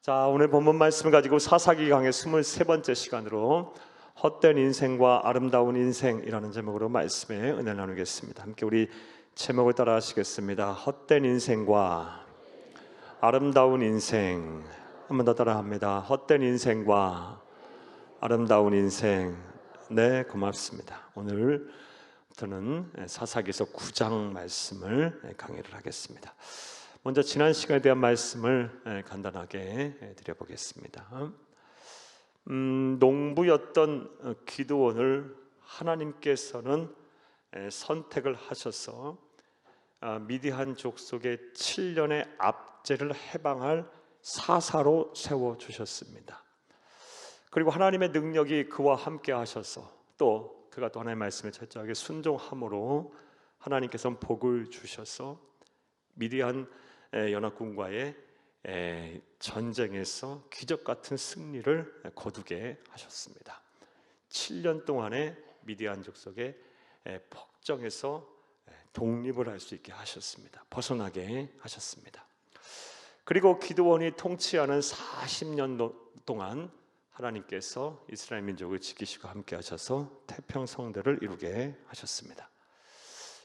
자, 오늘 본문 말씀을 가지고 사사기 강의 23번째 시간으로 헛된 인생과 아름다운 인생이라는 제목으로 말씀에 은혜를 나누겠습니다. 함께 우리 제목을 따라 하시겠습니다. 헛된 인생과 아름다운 인생. 한 번 더 따라 합니다. 헛된 인생과 아름다운 인생. 네, 고맙습니다. 오늘부터는 사사기서 9장 말씀을 강의를 하겠습니다. 먼저 지난 시간에 대한 말씀을 간단하게 드려보겠습니다. 농부였던 기드온을 하나님께서는 선택을 하셔서 미디안 족속의 7년의 압제를 해방할 사사로 세워주셨습니다. 그리고 하나님의 능력이 그와 함께 하셔서 또 그가 또 하나님의 말씀에 철저하게 순종함으로 하나님께서는 복을 주셔서 미디안 연합군과의 전쟁에서 기적 같은 승리를 거두게 하셨습니다. 7년 동안의 미디안 족속의 폭정에서 독립을 할 수 있게 하셨습니다. 벗어나게 하셨습니다. 그리고 기드온이 통치하는 40년 동안 하나님께서 이스라엘 민족을 지키시고 함께 하셔서 태평성대를 이루게 하셨습니다.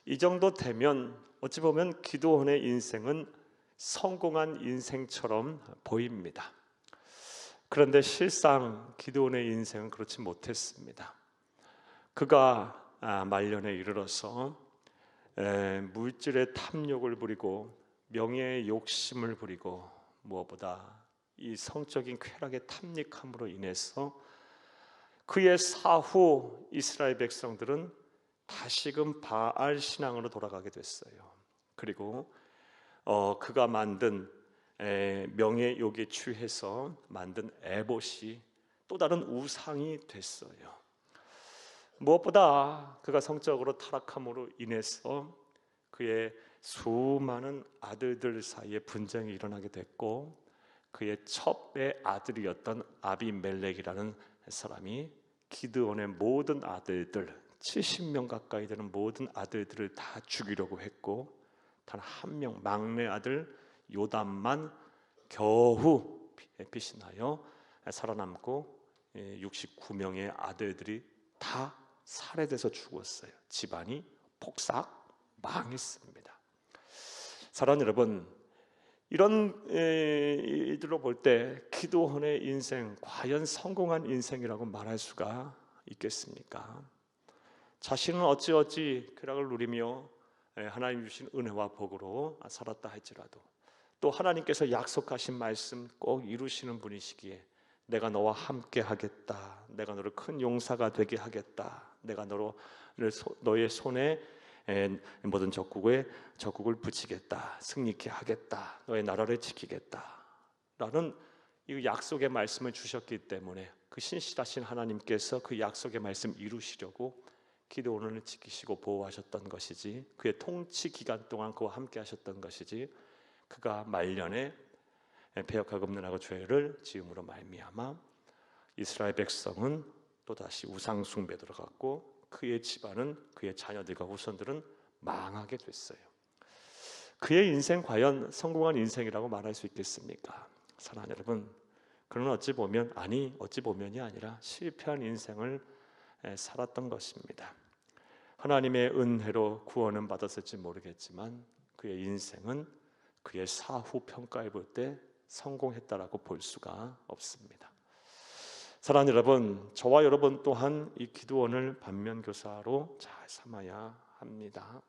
이 정도 되면 어찌 보면 기드온의 인생은 성공한 인생처럼 보입니다. 그런데 실상 기드온의 인생은 그렇지 못했습니다. 그가 말년에 이르러서 물질의 탐욕을 부리고 명예의 욕심을 부리고 무엇보다 이 성적인 쾌락의 탐닉함으로 인해서 그의 사후 이스라엘 백성들은 다시금 바알 신앙으로 돌아가게 됐어요. 그리고 그가 만든 명예욕에 취해서 만든 에봇이 또 다른 우상이 됐어요. 무엇보다 그가 성적으로 타락함으로 인해서 그의 수많은 아들들 사이에 분쟁이 일어나게 됐고 그의 첩의 아들이었던 아비멜렉이라는 사람이 기드온의 모든 아들들 70명 가까이 되는 모든 아들들을 다 죽이려고 했고 단 한 명 막내 아들 요담만 겨우 피신하여 살아남고 69명의 아들들이 다 살해돼서 죽었어요. 집안이 폭삭 망했습니다. 사랑하는 여러분, 이런 일들로 볼 때 기드온의 인생 과연 성공한 인생이라고 말할 수가 있겠습니까? 자신은 어찌어찌 쾌락을 누리며 하나님 주신 은혜와 복으로 살았다 할지라도 또 하나님께서 약속하신 말씀 꼭 이루시는 분이시기에 내가 너와 함께 하겠다, 내가 너를 큰 용사가 되게 하겠다, 내가 너의 손에 모든 적국을 붙이겠다, 승리케 하겠다, 너의 나라를 지키겠다 라는 이 약속의 말씀을 주셨기 때문에 그 신실하신 하나님께서 그 약속의 말씀 이루시려고 기드온을 지키시고 보호하셨던 것이지 그의 통치 기간 동안 그와 함께 하셨던 것이지 그가 말년에 배역하고 없는하고 죄를 지음으로 말미암아 이스라엘 백성은 또다시 우상 숭배에 들어갔고 그의 집안은 그의 자녀들과 후손들은 망하게 됐어요. 그의 인생 과연 성공한 인생이라고 말할 수 있겠습니까? 사랑하는 여러분, 그는 어찌 보면이 아니라 실패한 인생을 살았던 것입니다. 하나님의 은혜로 구원은 받았을지 모르겠지만 그의 인생은 그의 사후 평가해 볼 때 성공했다라고 볼 수가 없습니다. 사랑하는 여러분, 저와 여러분 또한 이 기드온을 반면교사로 잘 삼아야 합니다.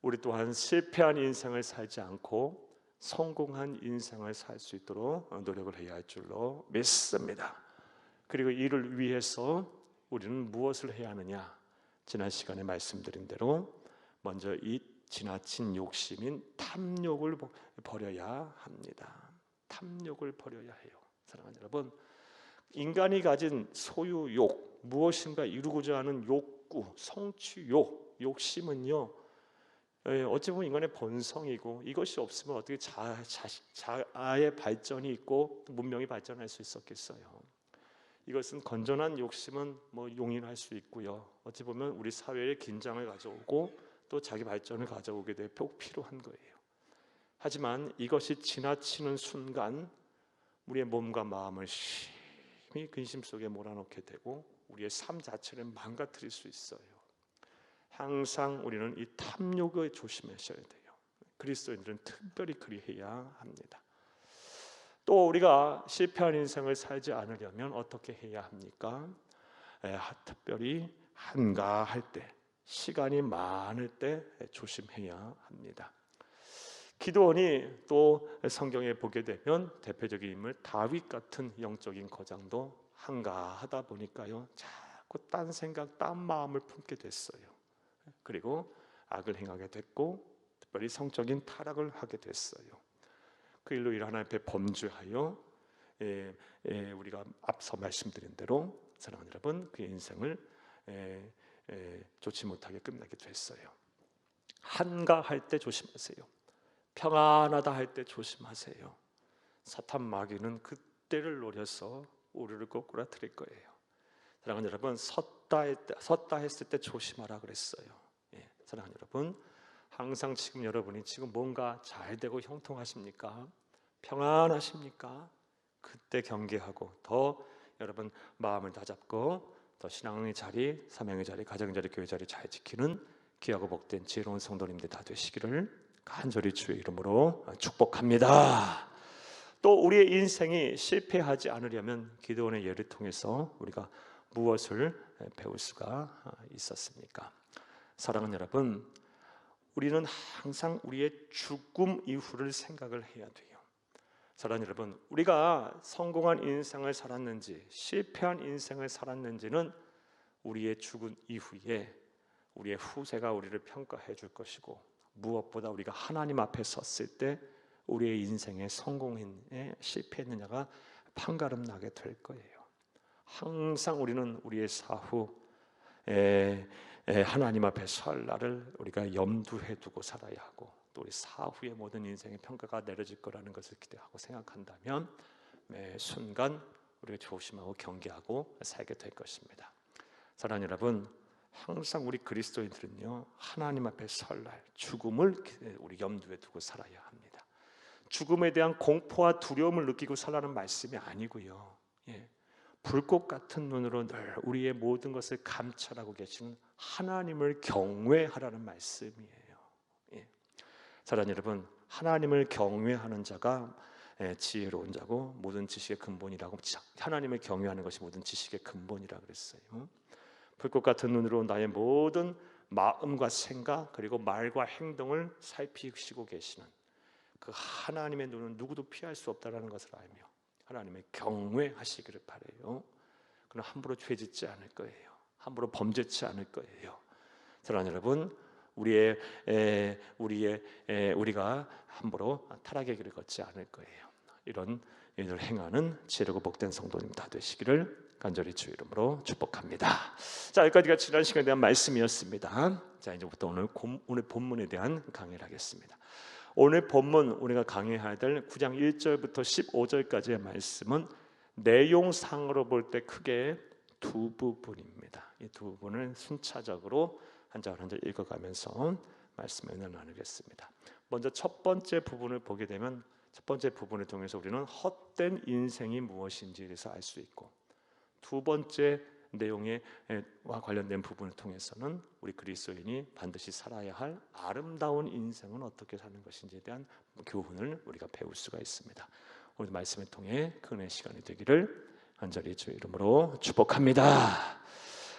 우리 또한 실패한 인생을 살지 않고 성공한 인생을 살 수 있도록 노력을 해야 할 줄로 믿습니다. 그리고 이를 위해서 우리는 무엇을 해야 하느냐? 지난 시간에 말씀드린 대로 먼저 이 지나친 욕심인 탐욕을 버려야 합니다. 탐욕을 버려야 해요. 사랑하는 여러분, 인간이 가진 소유욕, 무엇인가 이루고자 하는 욕구, 성취욕, 욕심은요 어찌 보면 인간의 본성이고 이것이 없으면 어떻게 자아의 발전이 있고 문명이 발전할 수 있었겠어요. 이것은 건전한 욕심은 용인할 수 있고요. 어찌 보면 우리 사회에 긴장을 가져오고 또 자기 발전을 가져오게 돼 꼭 필요한 거예요. 하지만 이것이 지나치는 순간 우리의 몸과 마음을 심히 근심 속에 몰아넣게 되고 우리의 삶 자체를 망가뜨릴 수 있어요. 항상 우리는 이 탐욕에 조심하셔야 돼요. 그리스도인들은 특별히 그리해야 합니다. 또 우리가 실패한 인생을 살지 않으려면 어떻게 해야 합니까? 특별히 한가할 때, 시간이 많을 때 조심해야 합니다. 기드온이 또 성경에 보게 되면 대표적인 인물 다윗 같은 영적인 거장도 한가하다 보니까요, 자꾸 딴 생각, 딴 마음을 품게 됐어요. 그리고 악을 행하게 됐고 특별히 성적인 타락을 하게 됐어요. 그 일로 하나님 앞에 범죄하여 우리가 앞서 말씀드린 대로 사랑하는 여러분, 그 인생을 좋지 못하게 끝나게 됐어요. 한가할 때 조심하세요. 평안하다 할 때 조심하세요. 사탄 마귀는 그때를 노려서 우리를 꼬꾸라뜨릴 거예요. 사랑하는 여러분, 섰다 했을 때 조심하라 그랬어요. 사랑하는 여러분, 항상 지금 여러분이 지금 뭔가 잘 되고 형통하십니까? 평안하십니까? 그때 경계하고 더 여러분 마음을 다잡고 더 신앙의 자리, 사명의 자리, 가정의 자리, 교회 자리 잘 지키는 귀하고 복된 지혜로운 성도님들 다 되시기를 간절히 주의 이름으로 축복합니다. 또 우리의 인생이 실패하지 않으려면 기드온의 예를 통해서 우리가 무엇을 배울 수가 있었습니까? 사랑하는 여러분, 우리는 항상 우리의 죽음 이후를 생각을 해야 돼요. 사랑하는 여러분, 우리가 성공한 인생을 살았는지 실패한 인생을 살았는지는 우리의 죽은 이후에 우리의 후세가 우리를 평가해 줄 것이고, 무엇보다 우리가 하나님 앞에 섰을 때 우리의 인생에 성공했느냐 실패했느냐가 판가름 나게 될 거예요. 항상 우리는 우리의 사후 하나님 앞에 설 날을 우리가 염두에 두고 살아야 하고, 또 우리 사후의 모든 인생의 평가가 내려질 거라는 것을 기대하고 생각한다면 매 순간 우리가 조심하고 경계하고 살게 될 것입니다. 사랑하는 여러분, 항상 우리 그리스도인들은요, 하나님 앞에 설 날 죽음을 우리 염두에 두고 살아야 합니다. 죽음에 대한 공포와 두려움을 느끼고 살라는 말씀이 아니고요, 불꽃 같은 눈으로 늘 우리의 모든 것을 감찰하고 계시는 하나님을 경외하라는 말씀이에요. 사랑하는 여러분, 하나님을 경외하는 자가 지혜로운 자고 모든 지식의 근본이라고, 하나님을 경외하는 것이 모든 지식의 근본이라고 그랬어요. 불꽃 같은 눈으로 나의 모든 마음과 생각 그리고 말과 행동을 살피시고 계시는 그 하나님의 눈은 누구도 피할 수 없다는 것을 알며 하나님을 경외하시기를 바라요. 그럼 함부로 죄짓지 않을 거예요. 함부로 범죄치 않을 거예요. 사랑하는 여러분, 우리가 함부로 타락의 길을 걷지 않을 거예요. 이런 일을 행하는 지혜롭고 복된 성도님 다 되시기를 간절히 주 이름으로 축복합니다. 자, 여기까지가 지난 시간에 대한 말씀이었습니다. 자, 이제부터 오늘 본문에 대한 강의를 하겠습니다. 오늘 본문 우리가 강의해야 될 9장 1절부터 15절까지의 말씀은 내용상으로 볼 때 크게 두 부분입니다. 이 두 부분을 순차적으로 한 절 한 절 읽어가면서 말씀을 나누겠습니다. 먼저 첫 번째 부분을 보게 되면 첫 번째 부분을 통해서 우리는 헛된 인생이 무엇인지에 대해서 알 수 있고, 두 번째 내용과 관련된 부분을 통해서는 우리 그리스도인이 반드시 살아야 할 아름다운 인생은 어떻게 사는 것인지에 대한 교훈을 우리가 배울 수가 있습니다. 오늘 말씀을 통해 그 은혜의 시간이 되기를 간절히 주 이름으로 축복합니다.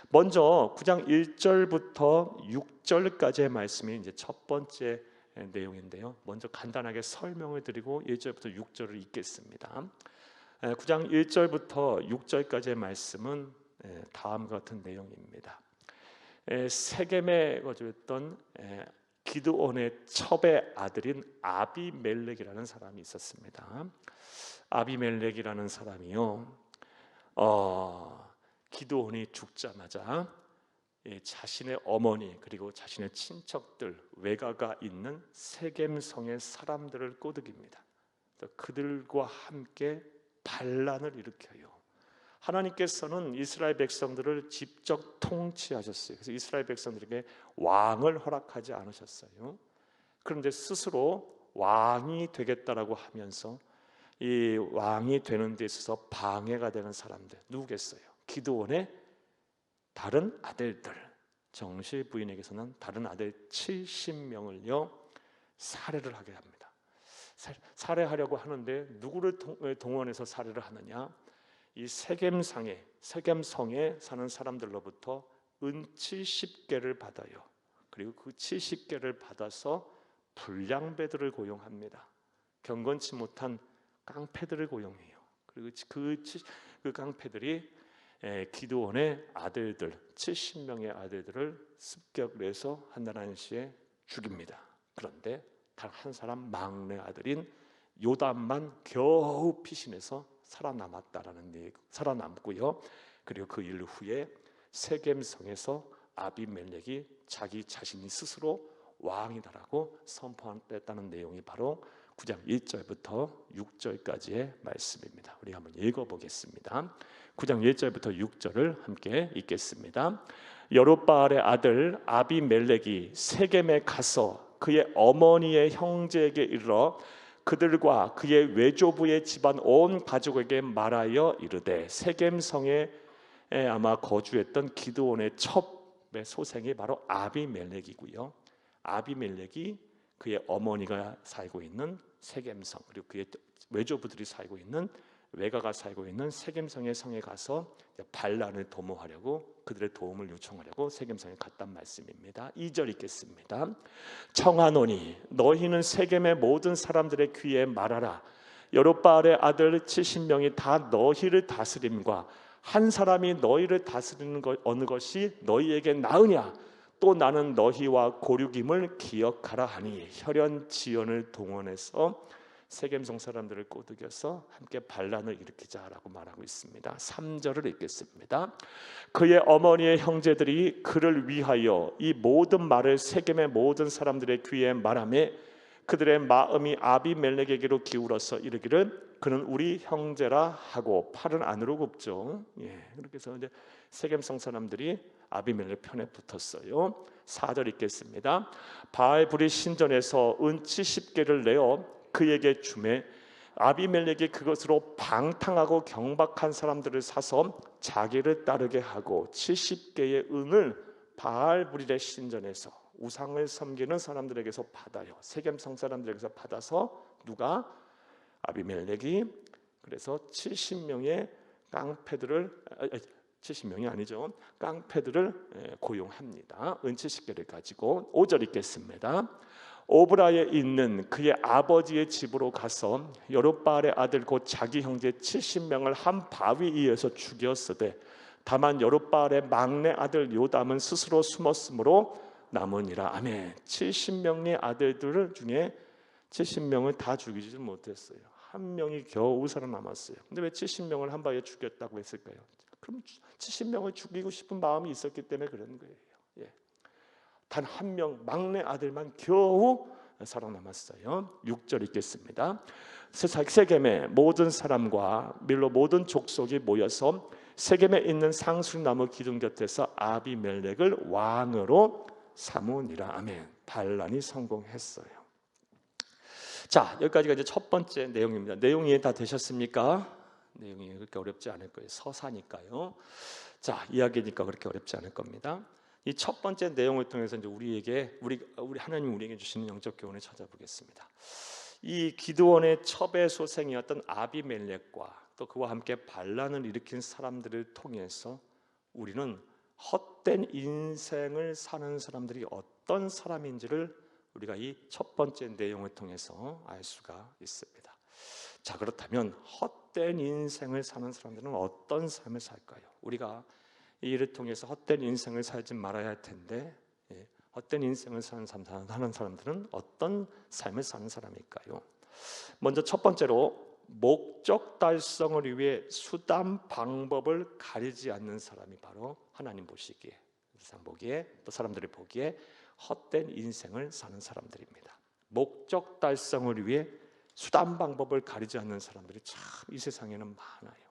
먼저 9장 1절부터 6절까지의 말씀이 이제 첫 번째 내용인데요. 먼저 간단하게 설명을 드리고 1절부터 6절을 읽겠습니다. 9장 1절부터 6절까지의 말씀은 다음과 같은 내용입니다. 세겜에 거주했던 기드온의 첩의 아들인 아비멜렉이라는 사람이 있었습니다. 아비멜렉이라는 사람이요, 기드온이 죽자마자 자신의 어머니 그리고 자신의 친척들, 외가가 있는 세겜성의 사람들을 꼬드깁니다. 그들과 함께 반란을 일으켜요. 하나님께서는 이스라엘 백성들을 직접 통치하셨어요. 그래서 이스라엘 백성들에게 왕을 허락하지 않으셨어요. 그런데 스스로 왕이 되겠다라고 하면서 이 왕이 되는 데 있어서 방해가 되는 사람들 누구겠어요? 기드온의 다른 아들들, 정실 부인에게서는 다른 아들 70명을요 살해를 하게 합니다. 살해하려고 하는데 누구를 동원해서 살해를 하느냐? 이 세겜성에 사는 사람들로부터 은 70개를 받아요. 그리고 그 70개를 받아서 불량배들을 고용합니다. 경건치 못한 깡패들을 고용해요. 그리고 그 깡패들이 기드온의 아들들 70명의 아들들을 습격을 해서 한나라시에 죽입니다. 그런데 단 한 사람 막내 아들인 요담만 겨우 피신해서 살아남고요. 그리고 그 일 후에 세겜성에서 아비멜렉이 자기 자신이 스스로 왕이다라고 선포했다는 내용이 바로 9장 1절부터 6절까지의 말씀입니다. 우리 한번 읽어보겠습니다. 9장 1절부터 6절을 함께 읽겠습니다. 여룻바알의 아들 아비멜렉이 세겜에 가서 그의 어머니의 형제에게 이르러 그들과 그의 외조부의 집안 온 가족에게 말하여 이르되 세겜성에 아마 거주했던 기드온의 첩의 소생이 바로 아비멜렉이고요. 아비멜렉이 그의 어머니가 살고 있는 세겜성 그리고 그의 외조부들이 살고 있는 외가가 살고 있는 세겜성의 성에 가서 반란을 도모하려고 그들의 도움을 요청하려고 세겜성에 갔단 말씀입니다. 2절 읽겠습니다. 청하노니 너희는 세겜의 모든 사람들의 귀에 말하라. 여룻바알의 아들 70명이 다 너희를 다스림과 한 사람이 너희를 다스리는 것 어느 것이 너희에게 나으냐? 또 나는 너희와 고륙임을 기억하라 하니 혈연 지연을 동원해서 세겜성 사람들을 꼬드겨서 함께 반란을 일으키자라고 말하고 있습니다. 3절을 읽겠습니다. 그의 어머니의 형제들이 그를 위하여 이 모든 말을 세겜의 모든 사람들의 귀에 말하며 그들의 마음이 아비멜렉에게로 기울어서 이르기를 그는 우리 형제라 하고 팔은 안으로 굽죠. 그렇게 해서 이제 세겜성 사람들이 아비멜렉 편에 붙었어요. 4절 읽겠습니다. 바알불이 신전에서 은 70개를 내어 그에게 주매 아비멜렉이 그것으로 방탕하고 경박한 사람들을 사서 자기를 따르게 하고 70개의 은을 바알불의 신전에서 우상을 섬기는 사람들에게서 받아요. 세겜성 사람들에게서 받아서 누가? 아비멜렉이 그래서 70명의 깡패들을 70명이 아니죠. 깡패들을 고용합니다. 은 70개를 가지고 5절 읽겠습니다. 오브라에 있는 그의 아버지의 집으로 가서 여룻바알의 아들 곧 자기 형제 70명을 한 바위 위에서 죽였으되 다만 여룻바알의 막내 아들 요담은 스스로 숨었으므로 남으니라. 아멘. 70명의 아들들 중에 70명을 다 죽이지 못했어요. 한 명이 겨우 살아남았어요. 근데 왜 70명을 한 바위에 죽였다고 했을까요? 그럼 70명을 죽이고 싶은 마음이 있었기 때문에 그런 거예요. 단 한 명 막내 아들만 겨우 살아남았어요. 6절 읽겠습니다. 세겜의 모든 사람과 밀로 모든 족속이 모여서 세겜에 있는 상술나무 기둥 곁에서 아비멜렉을 왕으로 삼으니라. 아멘. 반란이 성공했어요. 자, 여기까지가 이제 첫 번째 내용입니다. 내용이 이해 다 되셨습니까? 내용이 그렇게 어렵지 않을 거예요. 서사니까요. 자, 이야기니까 그렇게 어렵지 않을 겁니다. 이 첫 번째 내용을 통해서 이제 우리 하나님 우리에게 주시는 영적 교훈을 찾아보겠습니다. 이 기드온의 첩의 소생이었던 아비멜렉과 또 그와 함께 반란을 일으킨 사람들을 통해서 우리는 헛된 인생을 사는 사람들이 어떤 사람인지를 우리가 이 첫 번째 내용을 통해서 알 수가 있습니다. 자, 그렇다면 헛된 인생을 사는 사람들은 어떤 삶을 살까요? 우리가 이 일을 통해서 헛된 인생을 살지 말아야 할 텐데 헛된 인생을 사는 사람들은 어떤 삶을 사는 사람일까요? 먼저 첫 번째로 목적 달성을 위해 수단 방법을 가리지 않는 사람이 바로 하나님 보시기에 세상 보기에 또 사람들이 보기에 헛된 인생을 사는 사람들입니다. 목적 달성을 위해 수단 방법을 가리지 않는 사람들이 참 이 세상에는 많아요.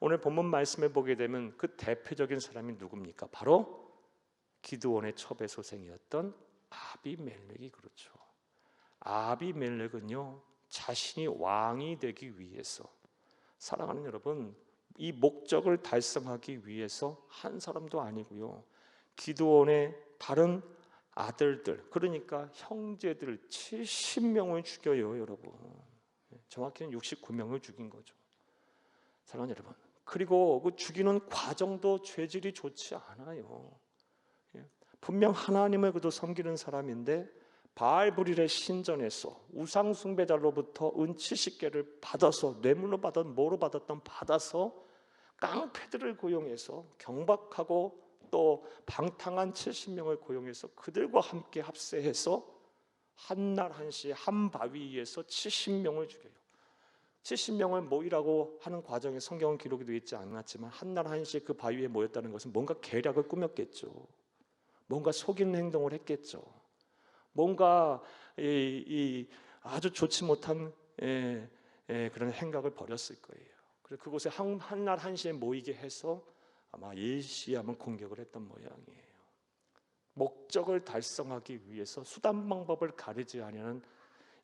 오늘 본문 말씀에 보게 되면 그 대표적인 사람이 누굽니까? 바로 기드온의 첩의 소생이었던 아비멜렉이 그렇죠. 아비멜렉은요 자신이 왕이 되기 위해서, 사랑하는 여러분, 이 목적을 달성하기 위해서 한 사람도 아니고요, 기드온의 다른 아들들, 그러니까 형제들 70명을 죽여요, 여러분. 정확히는 69명을 죽인 거죠. 사랑하는 여러분, 그리고 그 죽이는 과정도 죄질이 좋지 않아요. 분명 하나님을 그도 섬기는 사람인데 바알브릴의 신전에서 우상 숭배자로부터 은 70개를 받아서, 뇌물로 받았던 뭐로 받았던 받아서 깡패들을 고용해서 경박하고 또 방탕한 70명을 고용해서 그들과 함께 합세해서 한날 한시에 한 바위 위에서 70명을 죽여요. 70명을 모이라고 하는 과정에 성경은 기록이 되어 있지 않았지만 한날 한시에 그 바위에 모였다는 것은 뭔가 계략을 꾸몄겠죠. 뭔가 속이는 행동을 했겠죠. 뭔가 아주 좋지 못한 그런 행각을 벌였을 거예요. 그래서 그곳에 한날 한시에 모이게 해서 아마 일시하면 공격을 했던 모양이에요. 목적을 달성하기 위해서 수단 방법을 가리지 않는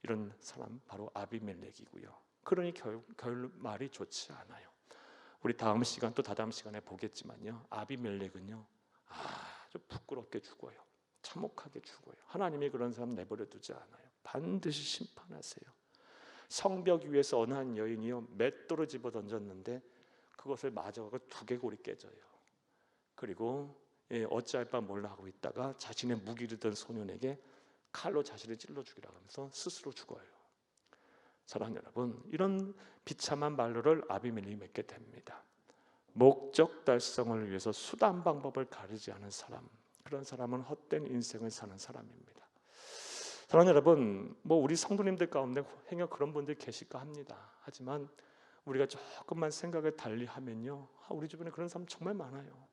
이런 사람, 바로 아비멜렉이고요. 그러니 결말이 좋지 않아요. 우리 다음 시간 또 다다음 시간에 보겠지만요, 아비멜렉은요 아주 부끄럽게 죽어요. 참혹하게 죽어요. 하나님이 그런 사람 내버려 두지 않아요. 반드시 심판하세요. 성벽 위에서 어느 한 여인이요 맷돌을 집어 던졌는데 그것을 맞아가고 두개골이 깨져요. 그리고 어찌할 바 몰라 하고 있다가 자신의 무기를 든 소년에게 칼로 자신을 찔러 죽이라 하면서 스스로 죽어요. 사랑하는 여러분, 이런 비참한 말로를 아비멜렉이 맺게 됩니다. 목적 달성을 위해서 수단 방법을 가리지 않은 사람, 그런 사람은 헛된 인생을 사는 사람입니다. 사랑하는 여러분, 우리 성도님들 가운데 행여 그런 분들 계실까 합니다. 하지만 우리가 조금만 생각을 달리하면요, 우리 주변에 그런 사람 정말 많아요.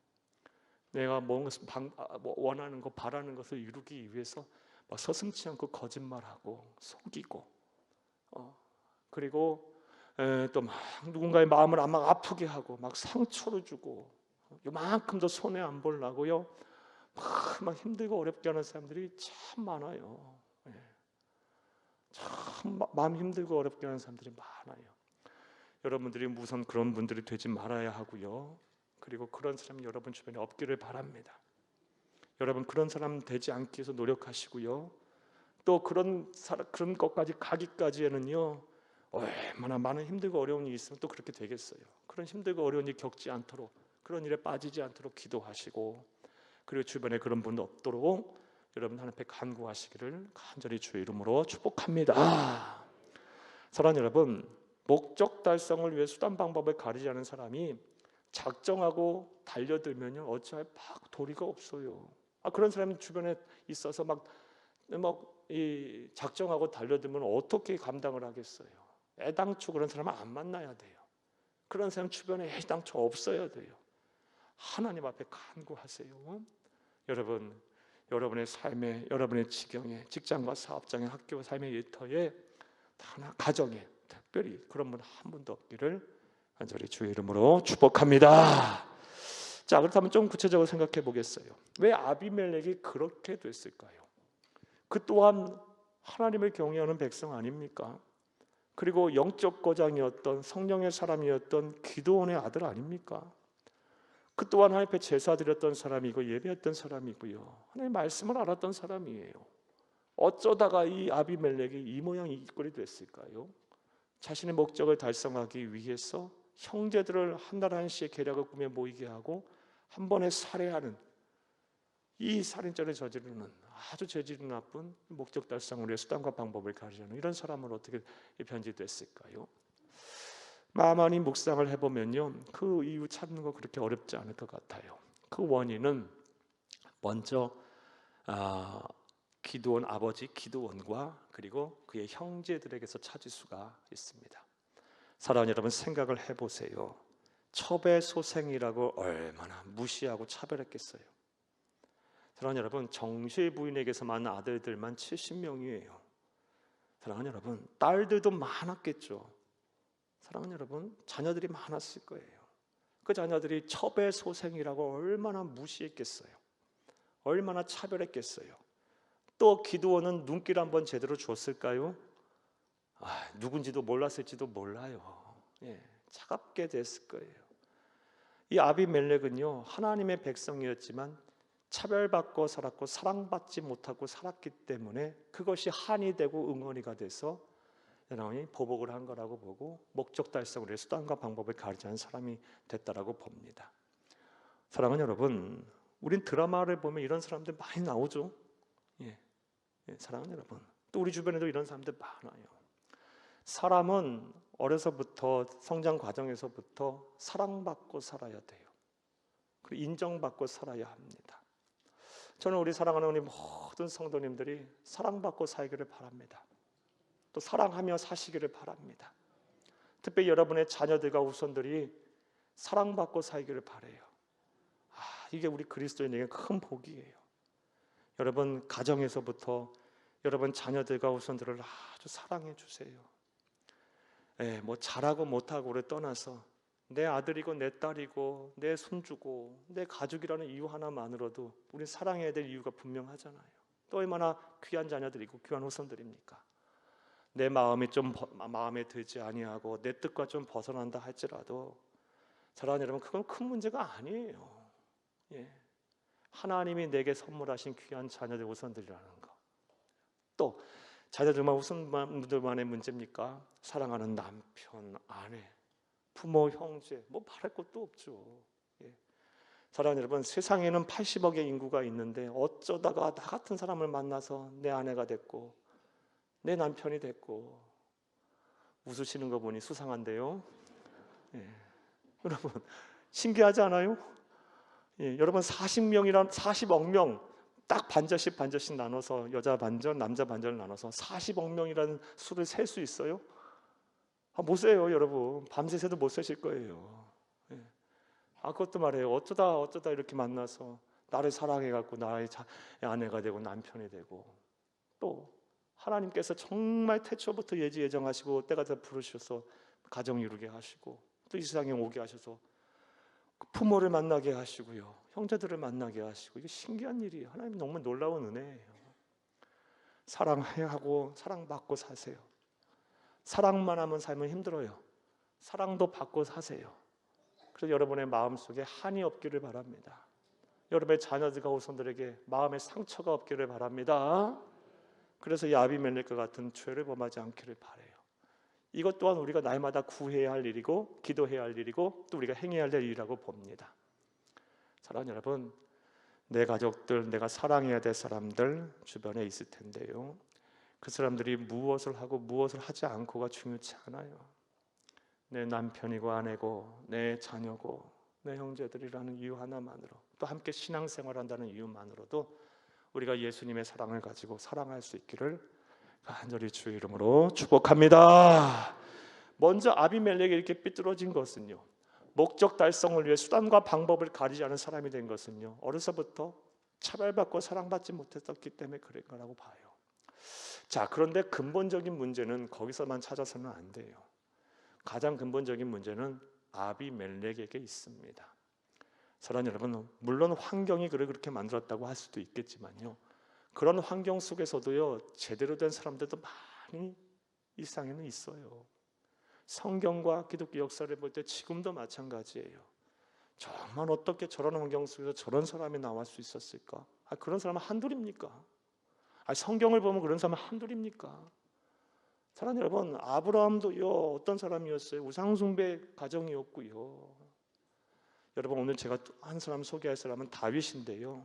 내가 원하는 거, 바라는 것을 이루기 위해서 막 서슴지 않고 거짓말하고 속이고, 그리고 또 막 누군가의 마음을 막 아프게 하고 막 상처를 주고, 요만큼도 손해 안 보려고요 막 힘들고 어렵게 하는 사람들이 참 많아요. 참 마음 힘들고 어렵게 하는 사람들이 많아요. 여러분들이 우선 그런 분들이 되지 말아야 하고요, 그리고 그런 사람이 여러분 주변에 없기를 바랍니다. 여러분 그런 사람 되지 않기 위해서 노력하시고요, 또 그런 것까지 가기까지에는요 얼마나 많은 힘들고 어려운 일이 있으면 또 그렇게 되겠어요. 그런 힘들고 어려운 일 겪지 않도록, 그런 일에 빠지지 않도록 기도하시고, 그리고 주변에 그런 분 없도록 여러분 하나님 앞에 간구하시기를 간절히 주의 이름으로 축복합니다. 사랑하는 여러분, 목적 달성을 위해 수단 방법을 가리지 않은 사람이 작정하고 달려들면요 어찌할 도리가 없어요. 그런 사람이 주변에 있어서 막 작정하고 달려들면 어떻게 감당을 하겠어요? 애당초 그런 사람은 안 만나야 돼요. 그런 사람 주변에 애당초 없어야 돼요. 하나님 앞에 간구하세요. 여러분, 여러분의 삶에, 여러분의 지경에, 직장과 사업장에, 학교 삶의 일터에, 하나 가정에 특별히 그런 분 한 분도 없기를 간절히 주의 이름으로 축복합니다. 자, 그렇다면 좀 구체적으로 생각해 보겠어요. 왜 아비멜렉이 그렇게 됐을까요? 그 또한 하나님을 경외하는 백성 아닙니까? 그리고 영적 거장이었던, 성령의 사람이었던 기드온의 아들 아닙니까? 그 또한 하나님 앞에 제사 드렸던 사람이고 예배했던 사람이고요, 하나님의 말씀을 알았던 사람이에요. 어쩌다가 이 아비멜렉이 이 모양 이 꼴이 됐을까요? 자신의 목적을 달성하기 위해서 형제들을 한날 한시에 계략을 꾸며 모이게 하고 한 번에 살해하는, 이 살인죄를 저지르는 아주 죄질이 나쁜 목적 달성을 위해 수단과 방법을 가리려는 이런 사람을 어떻게 변질됐을까요? 많이 묵상을 해보면요, 그 이유 찾는 거 그렇게 어렵지 않을 것 같아요. 그 원인은 먼저 기드온 아버지 기드온과 그리고 그의 형제들에게서 찾을 수가 있습니다. 사랑하는 여러분, 생각을 해보세요. 첩의 소생이라고 얼마나 무시하고 차별했겠어요. 사랑하는 여러분, 정실 부인에게서 만난 아들들만 70명이에요. 사랑하는 여러분, 딸들도 많았겠죠. 사랑하는 여러분, 자녀들이 많았을 거예요. 그 자녀들이 첩의 소생이라고 얼마나 무시했겠어요. 얼마나 차별했겠어요. 또 기드온은 눈길 한번 제대로 줬을까요? 누군지도 몰랐을지도 몰라요. 차갑게 됐을 거예요. 이 아비멜렉은요, 하나님의 백성이었지만 차별받고 살았고 사랑받지 못하고 살았기 때문에 그것이 한이 되고 응어리가 돼서 여러분이 보복을 한 거라고 보고 목적 달성을 위해 수단과 방법을 가리지 않은 사람이 됐다라고 봅니다. 사랑하는 여러분, 우린 드라마를 보면 이런 사람들 많이 나오죠. 사랑하는 여러분, 또 우리 주변에도 이런 사람들 많아요. 사람은 어려서부터 성장 과정에서부터 사랑받고 살아야 돼요. 그리고 인정받고 살아야 합니다. 저는 우리 사랑하는 우리 모든 성도님들이 사랑받고 살기를 바랍니다. 또 사랑하며 사시기를 바랍니다. 특별히 여러분의 자녀들과 후손들이 사랑받고 살기를 바라요. 이게 우리 그리스도인에게 큰 복이에요. 여러분 가정에서부터 여러분 자녀들과 후손들을 아주 사랑해 주세요. 뭐 잘하고 못하고를 떠나서 내 아들이고 내 딸이고 내 손주고 내 가족이라는 이유 하나만으로도 우리 사랑해야 될 이유가 분명하잖아요. 또 얼마나 귀한 자녀들이고 귀한 후손들입니까? 내 마음이 좀 마음에 들지 아니하고 내 뜻과 좀 벗어난다 할지라도 사랑하는 여러분, 그건 큰 문제가 아니에요. 하나님이 내게 선물하신 귀한 자녀들 후손들이라는 거. 또 자녀들만 후손들만의 문제입니까? 사랑하는 남편, 아내, 부모, 형제, 뭐 바랄 것도 없죠. 사랑하는 여러분, 세상에는 80억의 인구가 있는데 어쩌다가 나 같은 사람을 만나서 내 아내가 됐고 내 남편이 됐고. 웃으시는 거 보니 수상한데요. 여러분 신기하지 않아요? 여러분 40억 명 딱 반절씩 나눠서 여자 반절, 남자 반절을 나눠서 40억 명이라는 수를 셀 수 있어요? 못 세요, 여러분. 밤새 새도 못 세실 거예요. 그것도 말해요. 어쩌다 이렇게 만나서 나를 사랑해갖고 나의 아내가 되고 남편이 되고, 또 하나님께서 정말 태초부터 예정하시고 때가 다 부르셔서 가정 이루게 하시고 또 이 세상에 오게 하셔서 부모를 만나게 하시고요, 형제들을 만나게 하시고, 이게 신기한 일이에요. 하나님 너무 놀라운 은혜예요. 사랑해야 하고 사랑받고 사세요. 사랑만 하면 삶은 힘들어요. 사랑도 받고 사세요. 그래서 여러분의 마음속에 한이 없기를 바랍니다. 여러분의 자녀들과 후손들에게 마음의 상처가 없기를 바랍니다. 그래서 이 아비멜렉과 같은 죄를 범하지 않기를 바라요. 이것 또한 우리가 날마다 구해야 할 일이고 기도해야 할 일이고 또 우리가 행해야 할 일이라고 봅니다. 사랑하는 여러분, 내 가족들, 내가 사랑해야 될 사람들 주변에 있을 텐데요, 그 사람들이 무엇을 하고 무엇을 하지 않고가 중요치 않아요. 내 남편이고 아내고 내 자녀고 내 형제들이라는 이유 하나만으로, 또 함께 신앙생활한다는 이유만으로도 우리가 예수님의 사랑을 가지고 사랑할 수 있기를 간절히 주의 이름으로 축복합니다. 먼저 아비멜렉이 이렇게 삐뚤어진 것은요, 목적 달성을 위해 수단과 방법을 가리지 않은 사람이 된 것은요, 어려서부터 차별받고 사랑받지 못했었기 때문에 그럴 거라고 봐요. 자, 그런데 근본적인 문제는 거기서만 찾아서는 안 돼요. 가장 근본적인 문제는 아비멜렉에게 있습니다. 사랑하는 여러분, 물론 환경이 그를 그렇게 만들었다고 할 수도 있겠지만요, 그런 환경 속에서도요, 제대로 된 사람들도 많이 이 세상에는 있어요. 성경과 기독교 역사를 볼 때 지금도 마찬가지예요. 정말 어떻게 저런 환경 속에서 저런 사람이 나올 수 있었을까? 그런 사람은 한둘입니까? 성경을 보면 그런 사람은 한둘입니까? 사랑하는 여러분, 아브라함도요, 어떤 사람이었어요? 우상숭배 가정이었고요. 여러분, 오늘 제가 한 사람 소개할 사람은 다윗인데요,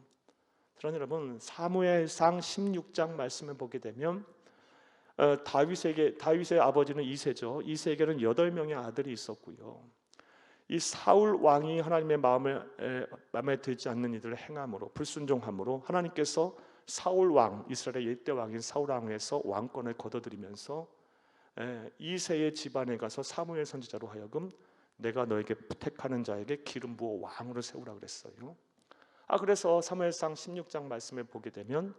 사랑하는 여러분, 사무엘상 16장 말씀을 보게 되면 다윗의 아버지는 이새죠. 이새에게는 8명의 아들이 있었고요, 이 사울 왕이 하나님의 마음에 들지 않는 일들을 행함으로, 불순종함으로 하나님께서 사울 왕, 이스라엘의 일대 왕인 사울 왕에서 왕권을 거둬들이면서 이새의 집안에 가서 사무엘 선지자로 하여금 내가 너에게 택하는 자에게 기름 부어 왕으로 세우라 그랬어요. 그래서 사무엘상 16장 말씀을 보게 되면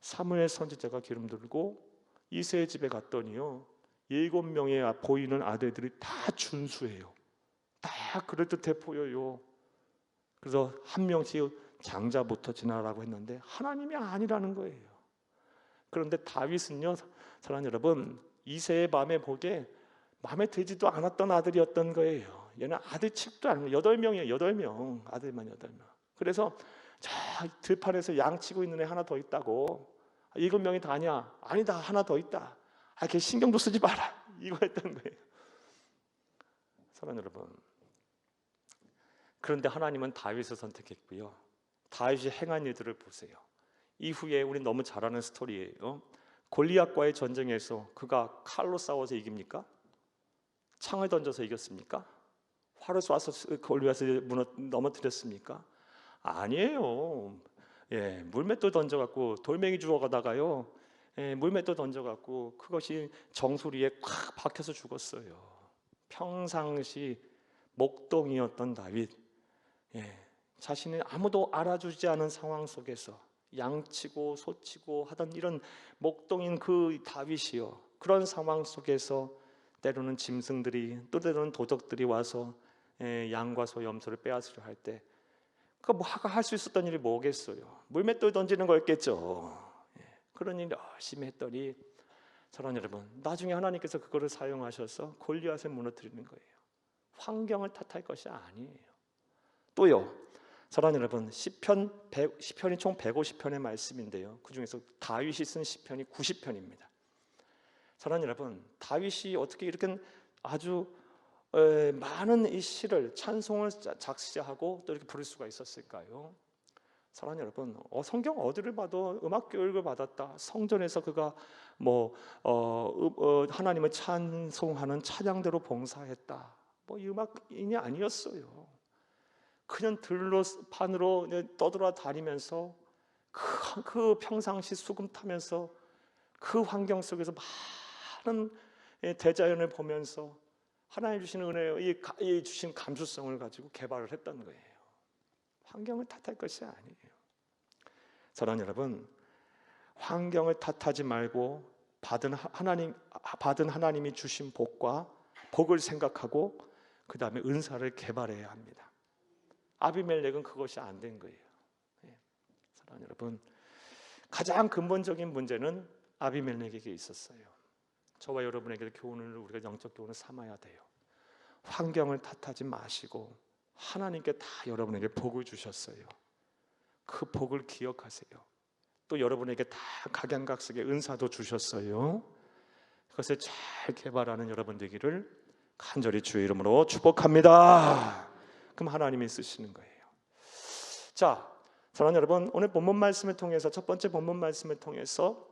사무엘 선지자가 기름 들고 이새의 집에 갔더니요, 7명의 보이는 아들들이 다 준수해요. 다 그럴듯해 보여요. 그래서 한 명씩 장자부터 지나라고 했는데 하나님이 아니라는 거예요. 그런데 다윗은요, 사랑하는 여러분, 이세의 밤에 보기에 마음에 들지도 않았던 아들이었던 거예요. 얘는 아들 칩도 안 8명이에요. 8명. 아들만 8명. 그래서 저 들판에서 양 치고 있는 애 하나 더 있다고. 7명이 다냐? 아니다. 하나 더 있다. 걔 신경도 쓰지 마라. 이거 했던 거예요. 사랑하는 여러분, 그런데 하나님은 다윗을 선택했고요. 다윗이 행한 일들을 보세요. 이후에 우리 너무 잘 아는 스토리예요. 골리앗과의 전쟁에서 그가 칼로 싸워서 이깁니까? 창을 던져서 이겼습니까? 활을 쏴서 골리앗을 넘어뜨렸습니까? 아니에요. 물맷돌 던져갖고 돌멩이 주워가다가요, 물맷돌 던져갖고 그것이 정수리에 콱 박혀서 죽었어요. 평상시 목동이었던 다윗, 자신이 아무도 알아주지 않은 상황 속에서 양치고 소치고 하던 이런 목동인 그 다윗이요, 그런 상황 속에서 때로는 짐승들이, 또 때로는 도적들이 와서 양과 소 염소를 빼앗으려 할 때 그 뭐가 할 수 있었던 일이 뭐겠어요? 물맷돌 던지는 거였겠죠. 그런 일 열심히 했더니, 사랑하는 여러분, 나중에 하나님께서 그거를 사용하셔서 골리앗을 무너뜨리는 거예요. 환경을 탓할 것이 아니에요. 또요, 사랑하는 여러분, 시편이 총 150편의 말씀인데요, 그 중에서 다윗이 쓴 시편이 90편입니다. 사랑하는 여러분, 다윗이 어떻게 이렇게 아주 많은 이 시를, 찬송을 작시하고 또 이렇게 부를 수가 있었을까요? 사랑하는 여러분, 성경 어디를 봐도 음악 교육을 받았다, 성전에서 그가 하나님을 찬송하는 찬양대로 봉사했다, 이 음악인이 아니었어요. 그냥 들판으로 떠돌아다니면서 그 평상시 수금 타면서 그 환경 속에서 많은 대자연을 보면서 하나님 주시는 은혜요, 이 주신 감수성을 가지고 개발을 했던 거예요. 환경을 탓할 것이 아니에요. 사랑하는 여러분, 환경을 탓하지 말고 받은 하나님이 주신 복을 생각하고 그 다음에 은사를 개발해야 합니다. 아비멜렉은 그것이 안 된 거예요. 사랑하는 여러분, 가장 근본적인 문제는 아비멜렉에게 있었어요. 저와 여러분에게 교훈을, 우리가 영적 교훈을 삼아야 돼요. 환경을 탓하지 마시고 하나님께 다 여러분에게 복을 주셨어요. 그 복을 기억하세요. 또 여러분에게 다 각양각색의 은사도 주셨어요. 그것을 잘 개발하는 여러분 되기를 간절히 주의 이름으로 축복합니다. 그럼 하나님이 쓰시는 거예요. 자, 사랑하는 여러분, 오늘 본문 말씀을 통해서, 첫 번째 본문 말씀을 통해서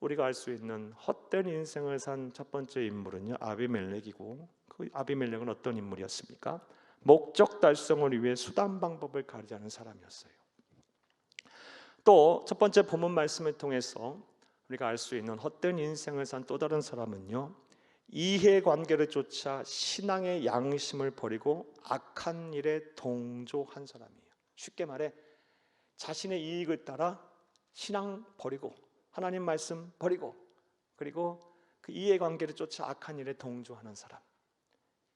우리가 알 수 있는 헛된 인생을 산 첫 번째 인물은요, 아비멜렉이고, 그 아비멜렉은 어떤 인물이었습니까? 목적 달성을 위해 수단 방법을 가리지 않은 사람이었어요. 또 첫 번째 본문 말씀을 통해서 우리가 알 수 있는 헛된 인생을 산 또 다른 사람은요, 이해관계를 쫓아 신앙의 양심을 버리고 악한 일에 동조한 사람이에요. 쉽게 말해 자신의 이익을 따라 신앙 버리고 하나님 말씀 버리고, 그리고 그 이해관계를 쫓아 악한 일에 동조하는 사람,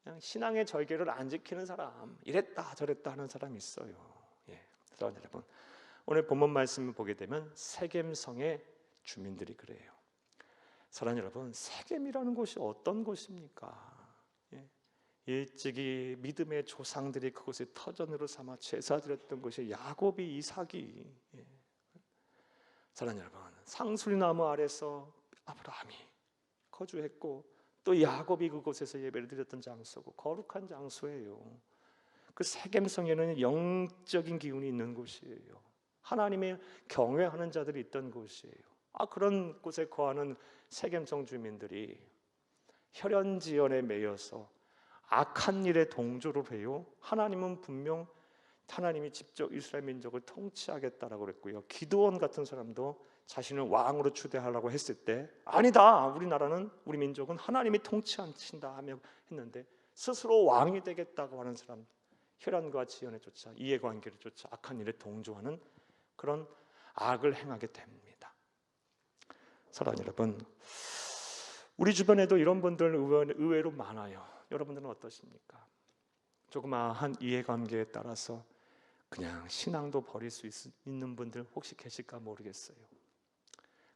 그냥 신앙의 절개를 안 지키는 사람, 이랬다 저랬다 하는 사람이 있어요. 사랑하는 여러분, 오늘 본문 말씀을 보게 되면 세겜성의 주민들이 그래요. 사랑하는 여러분, 세겜이라는 곳이 어떤 곳입니까? 일찍이 믿음의 조상들이 그곳을 터전으로 삼아 제사드렸던 곳이 야곱이, 이삭이, 사랑하는 여러분, 상술나무 아래서 아브라함이 거주했고, 또 야곱이 그곳에서 예배를 드렸던 장소고 거룩한 장소예요. 그 세겜성에는 영적인 기운이 있는 곳이에요. 하나님의 경외하는 자들이 있던 곳이에요. 그런 곳에 거하는 세겜성 주민들이 혈연지연에 매여서 악한 일에 동조를 해요. 하나님은 분명 하나님이 직접 이스라엘 민족을 통치하겠다라고 그랬고요, 기드온 같은 사람도 자신을 왕으로 추대하려고 했을 때 아니다, 우리나라는, 우리 민족은 하나님이 통치한다 하며 했는데 스스로 왕이 되겠다고 하는 사람, 혈연과 지연에 쫓아 이해관계를 쫓아 악한 일에 동조하는 그런 악을 행하게 됩니다. 사랑하는 여러분, 우리 주변에도 이런 분들 의외로 많아요. 여러분들은 어떠십니까? 조그마한 이해관계에 따라서 그냥 신앙도 버릴 수 있는 분들 혹시 계실까 모르겠어요.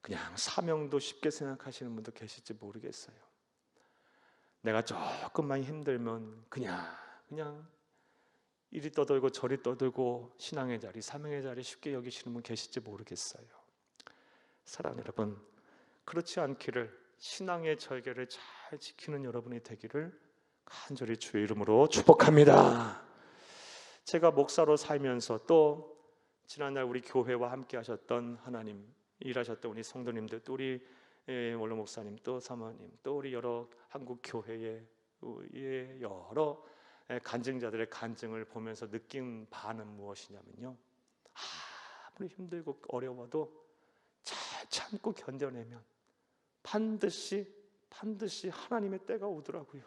그냥 사명도 쉽게 생각하시는 분도 계실지 모르겠어요. 내가 조금만 힘들면 그냥 이리 떠들고 저리 떠들고 신앙의 자리, 사명의 자리 쉽게 여기시는 분 계실지 모르겠어요. 사랑하는 여러분, 그렇지 않기를, 신앙의 절개를 잘 지키는 여러분이 되기를 간절히 주의 이름으로 축복합니다. 제가 목사로 살면서 또 지난날 우리 교회와 함께 하셨던 하나님 일하셨던 우리 성도님들, 또 우리 원로 목사님, 또 사모님, 또 우리 여러 한국 교회의 여러 간증자들의 간증을 보면서 느낀 바는 무엇이냐면요, 아무리 힘들고 어려워도 잘 참고 견뎌내면 반드시 하나님의 때가 오더라고요.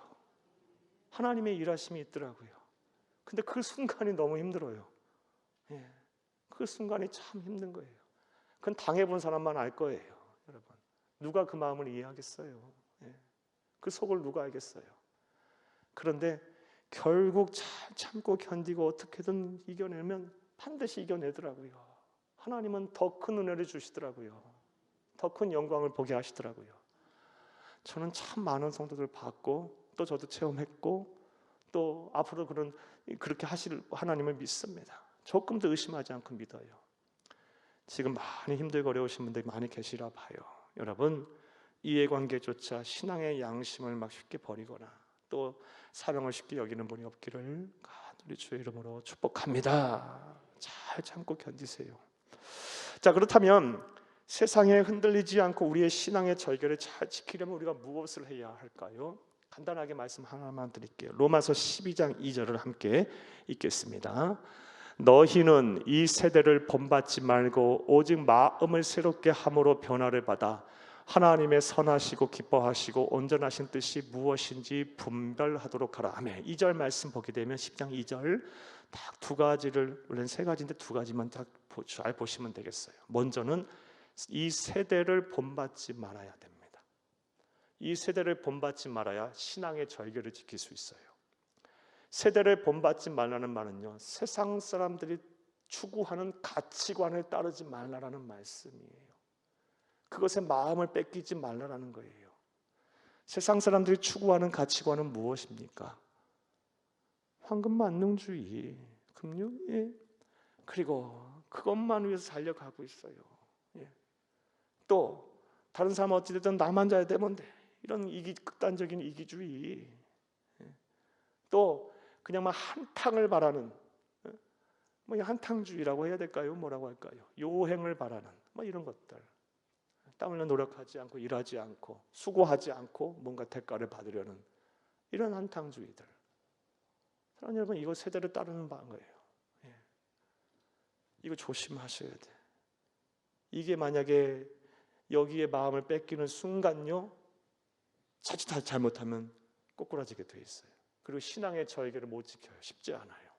하나님의 일하심이 있더라고요. 근데 그 순간이 너무 힘들어요. 그 순간이 참 힘든 거예요. 그건 당해본 사람만 알 거예요. 여러분, 누가 그 마음을 이해하겠어요? 그 속을 누가 알겠어요? 그런데 결국 잘 참고 견디고 어떻게든 이겨내면 반드시 이겨내더라고요. 하나님은 더 큰 은혜를 주시더라고요. 더 큰 영광을 보게 하시더라고요. 저는 참 많은 성도들 봤고, 또 저도 체험했고, 또 앞으로 그렇게 하실 하나님을 믿습니다. 조금도 의심하지 않고 믿어요. 지금 많이 힘들고 어려우신 분들이 많이 계시라 봐요. 여러분, 이해관계조차 신앙의 양심을 막 쉽게 버리거나 또 사명을 쉽게 여기는 분이 없기를 간절히 주의 이름으로 축복합니다. 잘 참고 견디세요. 자, 그렇다면 세상에 흔들리지 않고 우리의 신앙의 절개를 잘 지키려면 우리가 무엇을 해야 할까요? 간단하게 말씀 하나만 드릴게요. 로마서 12장 2절을 함께 읽겠습니다. 너희는 이 세대를 본받지 말고 오직 마음을 새롭게 함으로 변화를 받아 하나님의 선하시고 기뻐하시고 온전하신 뜻이 무엇인지 분별하도록 하라. 아멘. 2절 말씀 보게 되면 10장 2절 딱 두 가지를, 원래는 세 가지인데 두 가지만 딱 잘 보시면 되겠어요. 먼저는 이 세대를 본받지 말아야 됩니다. 이 세대를 본받지 말아야 신앙의 절개를 지킬 수 있어요. 세대를 본받지 말라는 말은요, 세상 사람들이 추구하는 가치관을 따르지 말라라는 말씀이에요. 그것에 마음을 뺏기지 말라라는 거예요. 세상 사람들이 추구하는 가치관은 무엇입니까? 황금만능주의, 금융, 그리고 그것만 위해서 살려가고 있어요. 또 다른 사람은 어찌됐든 나만 잘 되면 돼, 이런 극단적인 이기주의, 또 그냥 막 한탕을 바라는, 뭐 한탕주의라고 해야 될까요? 뭐라고 할까요? 요행을 바라는 이런 것들, 땀 흘려 노력하지 않고 일하지 않고 수고하지 않고 뭔가 대가를 받으려는 이런 한탕주의들. 사랑하는 여러분, 이거 세대를 따르는 거예요. 이거 조심하셔야 돼. 이게 만약에 여기에 마음을 뺏기는 순간요, 자칫 잘못하면 꼬꾸라지게 돼 있어요. 그리고 신앙의 절개를 못 지켜요. 쉽지 않아요.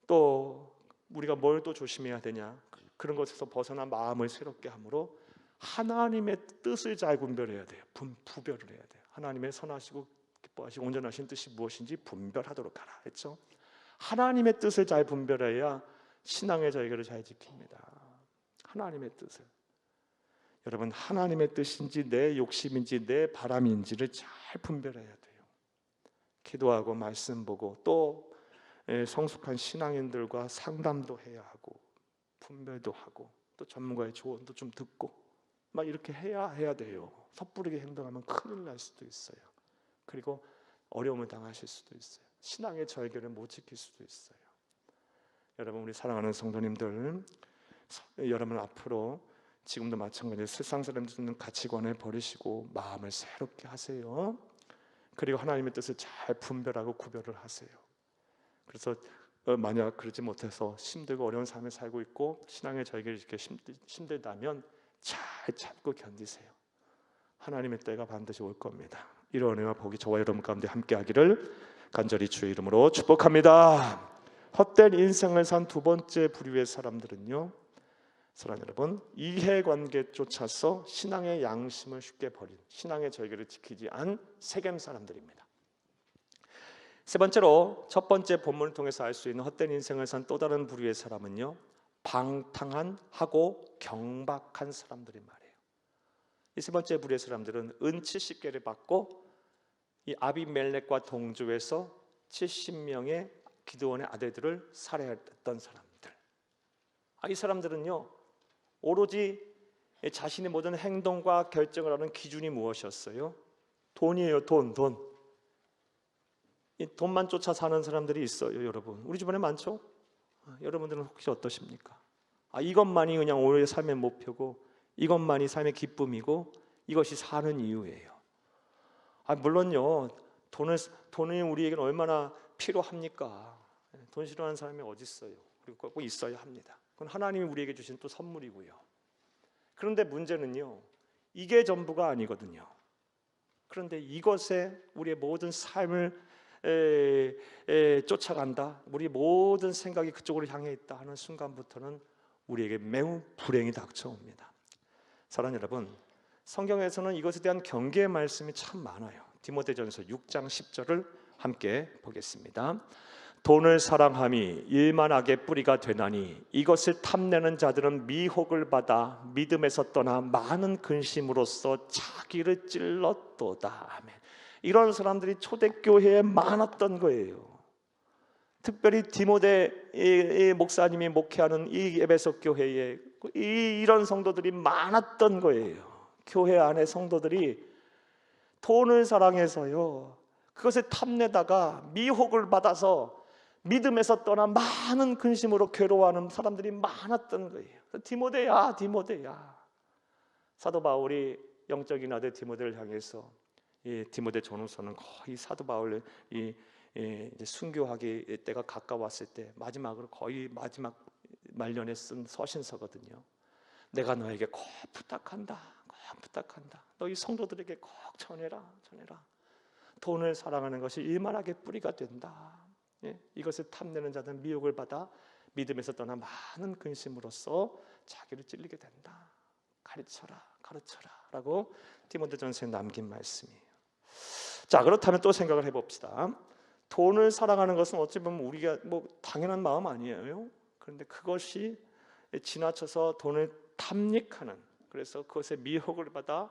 또 우리가 뭘 또 조심해야 되냐? 그런 것에서 벗어나 마음을 새롭게 함으로 하나님의 뜻을 잘 분별해야 돼요. 부별을 해야 돼요. 하나님의 선하시고 기뻐하시고 온전하신 뜻이 무엇인지 분별하도록 하라 했죠. 하나님의 뜻을 잘 분별해야 신앙의 절개를 잘 지킵니다. 하나님의 뜻을. 여러분, 하나님의 뜻인지 내 욕심인지 내 바람인지를 잘 분별해야 돼요. 기도하고 말씀 보고 또 성숙한 신앙인들과 상담도 해야 하고 분별도 하고 또 전문가의 조언도 좀 듣고 막 이렇게 해야 돼요. 섣부르게 행동하면 큰일 날 수도 있어요. 그리고 어려움을 당하실 수도 있어요. 신앙의 절개를 못 지킬 수도 있어요. 여러분, 우리 사랑하는 성도님들, 여러분 앞으로 지금도 마찬가지로 세상 사람들은 가치관을 버리시고 마음을 새롭게 하세요. 그리고 하나님의 뜻을 잘 분별하고 구별을 하세요. 그래서 만약 그러지 못해서 힘들고 어려운 삶을 살고 있고 신앙의 절개를 지키기 힘들다면 잘 참고 견디세요. 하나님의 때가 반드시 올 겁니다. 이런 은혜와 복이 저와 여러분 가운데 함께하기를 간절히 주의 이름으로 축복합니다. 헛된 인생을 산 두 번째 부류의 사람들은요, 사랑하는 여러분, 이해관계 쫓아서 신앙의 양심을 쉽게 버린, 신앙의 절개를 지키지 않은 세겜 사람들입니다. 세 번째로 첫 번째 본문을 통해서 알 수 있는 헛된 인생을 산 또 다른 부류의 사람은요, 방탕한 하고 경박한 사람들이 말이에요. 이 세 번째 부류의 사람들은 은 70개를 받고 이 아비멜렉과 동조해서 70명의 기드온의 아들들을 살해했던 사람들. 이 사람들은요, 오로지 자신의 모든 행동과 결정을 하는 기준이 무엇이었어요? 돈이에요. 돈. 이 돈만 쫓아 사는 사람들이 있어요, 여러분. 우리 주변에 많죠? 여러분들은 혹시 어떠십니까? 이것만이 그냥 오늘의 삶의 목표고, 이것만이 삶의 기쁨이고, 이것이 사는 이유예요. 물론요, 돈이 우리에게는 얼마나 필요합니까? 돈 싫어하는 사람이 어디 있어요? 그리고 꼭 있어야 합니다. 그건 하나님이 우리에게 주신 또 선물이고요. 그런데 문제는요, 이게 전부가 아니거든요. 그런데 이것에 우리의 모든 삶을 쫓아간다, 우리 모든 생각이 그쪽으로 향해 있다 하는 순간부터는 우리에게 매우 불행이 닥쳐옵니다. 사랑하는 여러분, 성경에서는 이것에 대한 경계의 말씀이 참 많아요. 디모데전서 6장 10절을 함께 보겠습니다. 돈을 사랑함이 일만 악의 뿌리가 되나니 이것을 탐내는 자들은 미혹을 받아 믿음에서 떠나 많은 근심으로써 자기를 찔렀도다. 아멘. 이런 사람들이 초대교회에 많았던 거예요. 특별히 디모데 목사님이 목회하는 이 에베소 교회에 이런 성도들이 많았던 거예요. 교회 안에 성도들이 돈을 사랑해서요, 그것에 탐내다가 미혹을 받아서 믿음에서 떠나 많은 근심으로 괴로워하는 사람들이 많았던 거예요. 디모데야. 사도 바울이 영적인 아들 디모데를 향해서 이 디모데 전후서는 거의 사도 바울의 이제 순교하기 때가 가까웠을 때 마지막으로 거의 마지막 말년에 쓴 서신서거든요. 내가 너에게 꼭 부탁한다. 너희 성도들에게 꼭 전해라. 돈을 사랑하는 것이 일만하게 뿌리가 된다. 이것을 탐내는 자들은 미혹을 받아 믿음에서 떠나 많은 근심으로써 자기를 찔리게 된다. 가르쳐라 라고 디모데전서에 남긴 말씀이에요. 자, 그렇다면 또 생각을 해봅시다. 돈을 사랑하는 것은 어찌 보면 우리가 당연한 마음 아니에요? 그런데 그것이 지나쳐서 돈을 탐닉하는, 그래서 그것에 미혹을 받아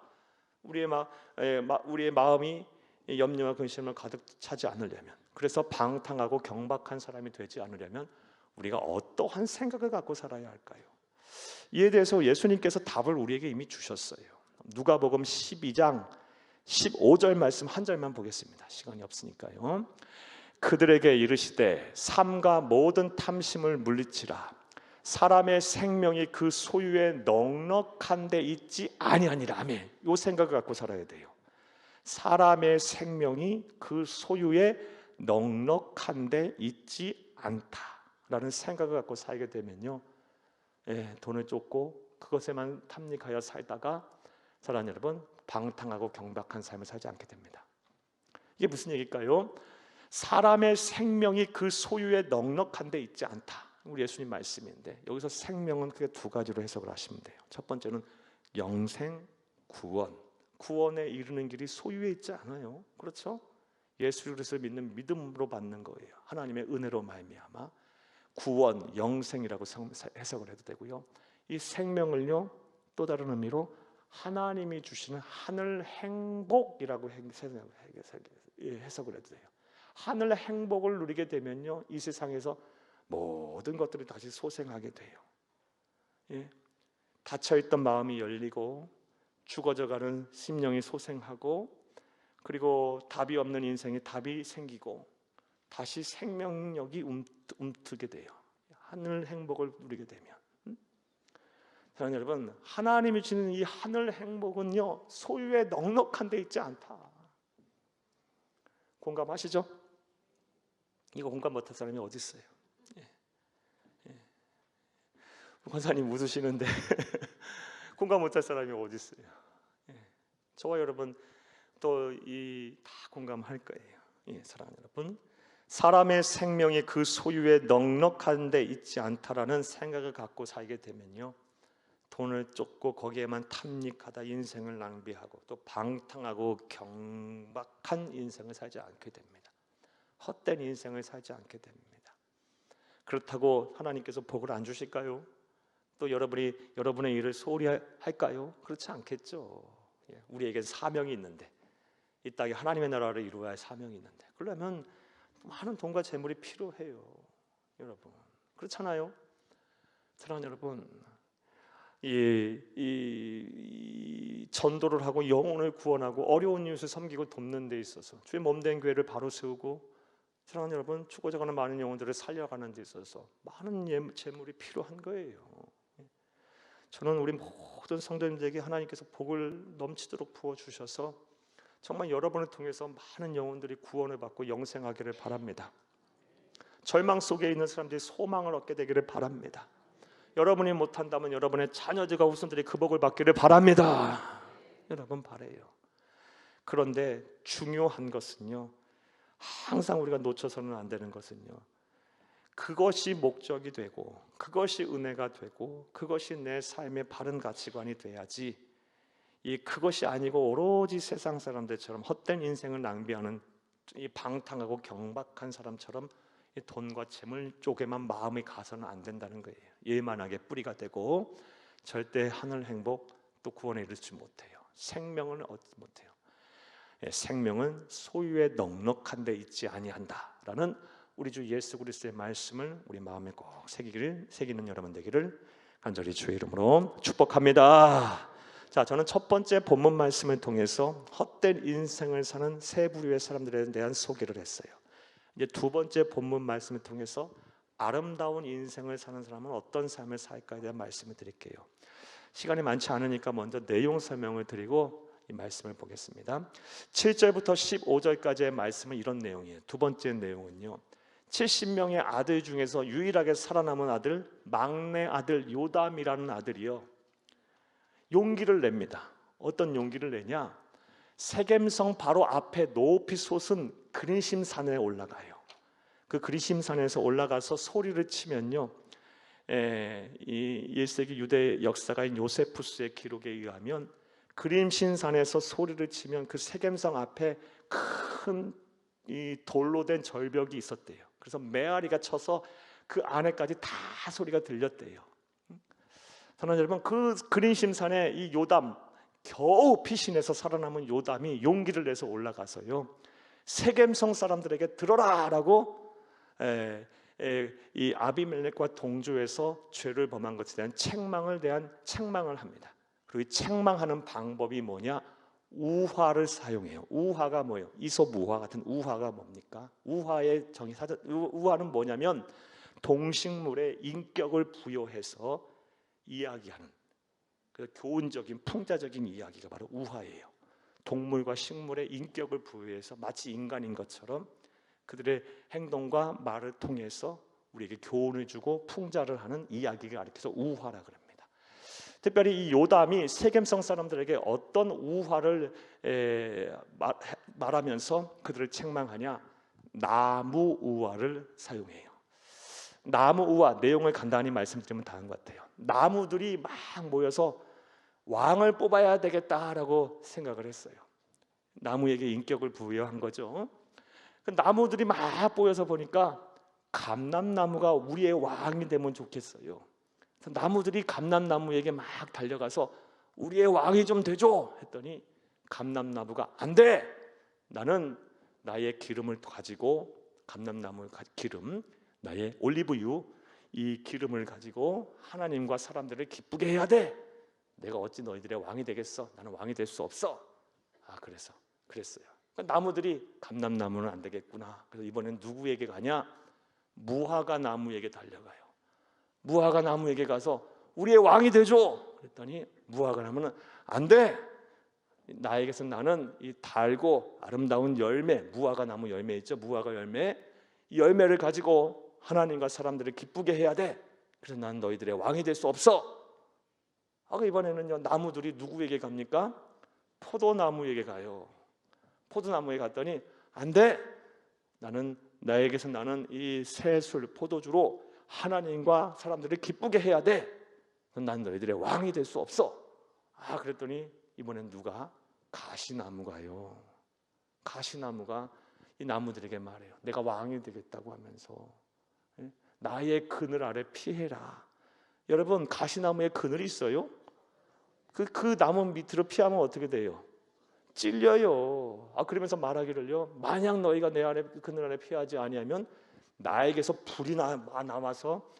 우리의 마음이 염려와 근심을 가득 차지 않으려면, 그래서 방탕하고 경박한 사람이 되지 않으려면 우리가 어떠한 생각을 갖고 살아야 할까요? 이에 대해서 예수님께서 답을 우리에게 이미 주셨어요. 누가복음 12장 15절 말씀 한 절만 보겠습니다. 시간이 없으니까요. 그들에게 이르시되 삼가 모든 탐심을 물리치라. 사람의 생명이 그 소유에 넉넉한 데 있지 아니하니라. 아멘. 이 생각을 갖고 살아야 돼요. 사람의 생명이 그 소유에 넉넉한 데 있지 않다라는 생각을 갖고 살게 되면요, 돈을 쫓고 그것에만 탐닉하여 살다가 사랑하는 여러분, 방탕하고 경박한 삶을 살지 않게 됩니다. 이게 무슨 얘기일까요? 사람의 생명이 그 소유에 넉넉한 데 있지 않다, 우리 예수님 말씀인데, 여기서 생명은 크게 두 가지로 해석을 하시면 돼요. 첫 번째는 영생, 구원에 이르는 길이 소유에 있지 않아요. 그렇죠? 예수 그리스도를 믿는 믿음으로 받는 거예요. 하나님의 은혜로 말미암아 구원, 영생이라고 해석을 해도 되고요. 이 생명을요, 또 다른 의미로 하나님이 주시는 하늘 행복이라고 해석을 해도 돼요. 하늘 행복을 누리게 되면요, 이 세상에서 모든 것들이 다시 소생하게 돼요. 닫혀있던 마음이 열리고 죽어져가는 심령이 소생하고, 그리고 답이 없는 인생에 답이 생기고 다시 생명력이 움트게 돼요. 하늘 행복을 누리게 되면. 사랑하는 여러분, 하나님이 주는 이 하늘 행복은요, 소유에 넉넉한 데 있지 않다. 공감하시죠? 이거 공감 못할 사람이 어디 있어요? 권사님 웃으시는데 공감 못할 사람이 어디 있어요? 저와 여러분 또 다 공감할 거예요. 사랑하는 여러분, 사람의 생명이 그 소유에 넉넉한 데 있지 않다라는 생각을 갖고 살게 되면요, 돈을 쫓고 거기에만 탐닉하다 인생을 낭비하고 또 방탕하고 경박한 인생을 살지 않게 됩니다. 헛된 인생을 살지 않게 됩니다. 그렇다고 하나님께서 복을 안 주실까요? 또 여러분의 일을 소홀히 할까요? 그렇지 않겠죠. 우리에겐 사명이 있는데, 이 땅에 하나님의 나라를 이루어야 할 사명이 있는데, 그러려면 많은 돈과 재물이 필요해요. 여러분, 그렇잖아요. 사랑하는 여러분, 이 전도를 하고 영혼을 구원하고 어려운 이웃을 섬기고 돕는 데 있어서, 주의 몸된 교회를 바로 세우고, 사랑하는 여러분, 죽어져가는 많은 영혼들을 살려가는 데 있어서 많은 재물이 필요한 거예요. 저는 우리 모든 성도님들에게 하나님께서 복을 넘치도록 부어주셔서 정말 여러분을 통해서 많은 영혼들이 구원을 받고 영생하기를 바랍니다. 절망 속에 있는 사람들이 소망을 얻게 되기를 바랍니다. 여러분이 못한다면 여러분의 자녀들과 후손들이 그 복을 받기를 바랍니다. 여러분 바라요. 그런데 중요한 것은요, 항상 우리가 놓쳐서는 안 되는 것은요, 그것이 목적이 되고 그것이 은혜가 되고 그것이 내 삶의 바른 가치관이 돼야지, 그것이 아니고 오로지 세상 사람들처럼 헛된 인생을 낭비하는 이 방탕하고 경박한 사람처럼 이 돈과 재물 쪽에만 마음이 가서는 안 된다는 거예요. 예만하게 뿌리가 되고 절대 하늘 행복 또 구원에 이르지 못해요. 생명을 얻지 못해요. 생명은 소유에 넉넉한 데 있지 아니한다라는 우리 주 예수 그리스도의 말씀을 우리 마음에 꼭 새기는 여러분 되기를 간절히 주의 이름으로 축복합니다. 자, 저는 첫 번째 본문 말씀을 통해서 헛된 인생을 사는 세 부류의 사람들에 대한 소개를 했어요. 이제 두 번째 본문 말씀을 통해서 아름다운 인생을 사는 사람은 어떤 삶을 살까에 대한 말씀을 드릴게요. 시간이 많지 않으니까 먼저 내용 설명을 드리고 이 말씀을 보겠습니다. 7절부터 15절까지의 말씀은 이런 내용이에요. 두 번째 내용은요, 70명의 아들 중에서 유일하게 살아남은 아들, 막내 아들 요담이라는 아들이요, 용기를 냅니다. 어떤 용기를 내냐? 세겜성 바로 앞에 높이 솟은 그리심산에 올라가요. 그 그리심산에서 올라가서 소리를 치면요, 이 1세기 유대 역사가인 요세푸스의 기록에 의하면 그림신산에서 소리를 치면 그 세겜성 앞에 큰 이 돌로 된 절벽이 있었대요. 그래서 메아리가 쳐서 그 안에까지 다 소리가 들렸대요. 사랑하는 여러분, 그 그림신산에 이 요담, 겨우 피신해서 살아남은 요담이 용기를 내서 올라가서요, 세겜성 사람들에게 들어라라고 이 아비멜렉과 동조해서 죄를 범한 것에 대한 책망을 합니다. 그리고 이 책망하는 방법이 뭐냐? 우화를 사용해요. 우화가 뭐예요? 이솝 우화 같은 우화가 뭡니까? 우화의 우화는 뭐냐면 동식물에 인격을 부여해서 이야기하는 그 교훈적인 풍자적인 이야기가 바로 우화예요. 동물과 식물에 인격을 부여해서 마치 인간인 것처럼 그들의 행동과 말을 통해서 우리에게 교훈을 주고 풍자를 하는 이야기가 가리켜서 우화라 그럽니다. 특별히 이 요담이 세겜성 사람들에게 어떤 우화를 말하면서 그들을 책망하냐? 나무 우화를 사용해요. 나무 우화 내용을 간단히 말씀드리면 다른 것 같아요. 나무들이 막 모여서 왕을 뽑아야 되겠다라고 생각을 했어요. 나무에게 인격을 부여한 거죠. 그 나무들이 막 모여서 보니까 감람나무가 우리의 왕이 되면 좋겠어요. 그래서 나무들이 감람나무에게 막 달려가서 우리의 왕이 좀 되죠 했더니 감람나무가 안 돼! 나는 나의 기름을 가지고 감람나무 기름, 나의 올리브유 이 기름을 가지고 하나님과 사람들을 기쁘게 해야 돼. 내가 어찌 너희들의 왕이 되겠어? 나는 왕이 될 수 없어. 그랬어요. 그러니까 나무들이 감람나무는 안 되겠구나. 그래서 이번엔 누구에게 가냐? 무화과 나무에게 달려가요. 무화과 나무에게 가서 우리의 왕이 되죠. 그랬더니 무화과 나무는 안 돼. 나에게서 나는 이 달고 아름다운 열매, 무화과 나무 열매 있죠. 무화과 열매, 이 열매를 가지고 하나님과 사람들을 기쁘게 해야 돼. 그래서 난 너희들의 왕이 될 수 없어. 이번에는요, 나무들이 누구에게 갑니까? 포도나무에게 가요. 포도나무에 갔더니 안 돼. 나에게서 나는 이 새술 포도주로 하나님과 사람들을 기쁘게 해야 돼. 난 너희들의 왕이 될 수 없어. 그랬더니 이번엔 누가? 가시나무가요. 가시나무가 이 나무들에게 말해요. 내가 왕이 되겠다고 하면서 나의 그늘 아래 피해라. 여러분, 가시나무에 그늘이 있어요? 그 나무 밑으로 피하면 어떻게 돼요? 찔려요. 그러면서 말하기를요, 만약 너희가 내 안에 그늘 안에 피하지 아니하면 나에게서 불이 남아서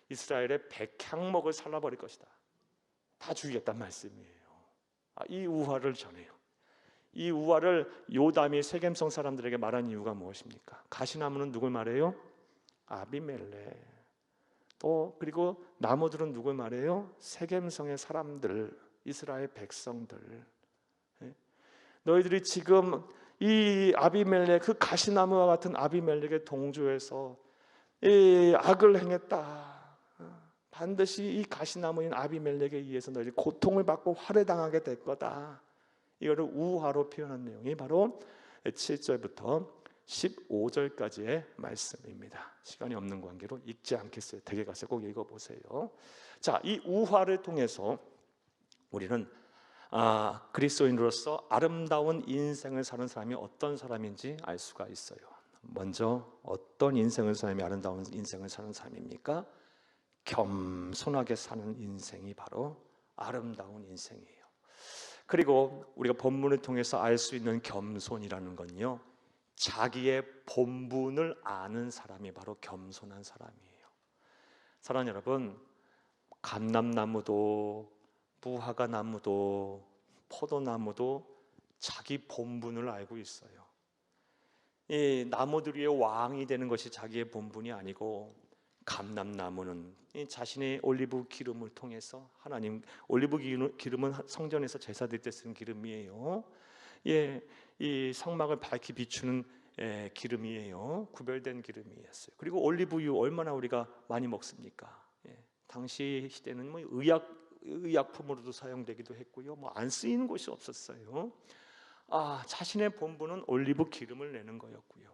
이스라엘의 백향목을 살라버릴 것이다. 다 죽이겠단 말씀이에요. 이 우화를 전해요. 이 우화를 요담이 세겜성 사람들에게 말한 이유가 무엇입니까? 가시나무는 누굴 말해요? 아비멜렉. 또 그리고 나무들은 누굴 말해요? 세겜성의 사람들, 이스라엘 백성들. 너희들이 지금 이 아비멜렉, 그 가시나무와 같은 아비멜렉의 동조에서 이 악을 행했다. 반드시 이 가시나무인 아비멜렉에 의해서 너희들이 고통을 받고 활해당하게 될 거다. 이거를 우화로 표현한 내용이 바로 7절부터 15절까지의 말씀입니다. 시간이 없는 관계로 읽지 않겠어요. 댁에 가서 꼭 읽어보세요. 자, 이 우화를 통해서 우리는 그리스도인으로서 아름다운 인생을 사는 사람이 어떤 사람인지 알 수가 있어요. 먼저 어떤 인생을 사람이 아름다운 인생을 사는 사람입니까? 겸손하게 사는 인생이 바로 아름다운 인생이에요. 그리고 우리가 본문을 통해서 알 수 있는 겸손이라는 건요, 자기의 본분을 아는 사람이 바로 겸손한 사람이에요. 사랑하는 여러분, 감람나무도 무화과나무도 포도나무도 자기 본분을 알고 있어요. 이 나무들 위에 왕이 되는 것이 자기의 본분이 아니고, 감람나무는 자신의 올리브 기름을 통해서 하나님, 올리브 기름은 성전에서 제사 드릴 때 쓰는 기름이에요. 이 성막을 밝히 비추는 기름이에요. 구별된 기름이었어요. 그리고 올리브유 얼마나 우리가 많이 먹습니까? 당시 시대는 뭐 의약품으로도 사용되기도 했고요. 뭐 안 쓰이는 곳이 없었어요. 자신의 본분은 올리브 기름을 내는 거였고요.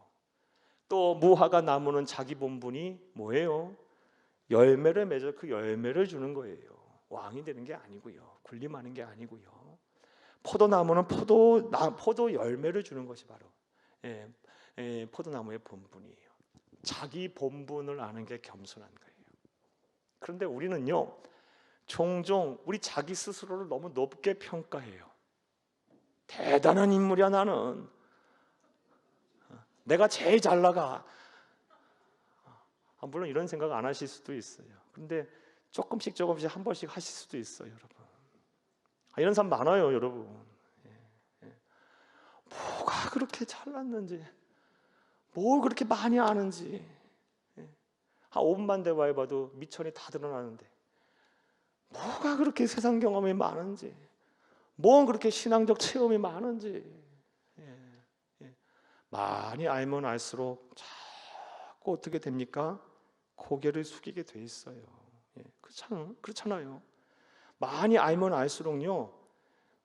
또 무화과 나무는 자기 본분이 뭐예요? 열매를 맺어 그 열매를 주는 거예요. 왕이 되는 게 아니고요. 군림하는 게 아니고요. 포도나무는 포도 열매를 주는 것이 바로 포도나무의 본분이에요. 자기 본분을 아는 게 겸손한 거예요. 그런데 우리는요, 종종 우리 자기 스스로를 너무 높게 평가해요. 대단한 인물이야 나는. 내가 제일 잘 나가. 물론 이런 생각 안 하실 수도 있어요. 그런데 조금씩 한 번씩 하실 수도 있어요, 여러분. 이런 사람 많아요, 여러분. 뭐가 그렇게 잘났는지, 뭘 그렇게 많이 아는지, 한 5분만 대화해봐도 미천이 다 드러나는데, 뭐가 그렇게 세상 경험이 많은지, 뭐 그렇게 신앙적 체험이 많은지, 많이 알면 알수록 자꾸 어떻게 됩니까? 고개를 숙이게 돼 있어요. 그렇잖아요. 많이 알면 알수록요,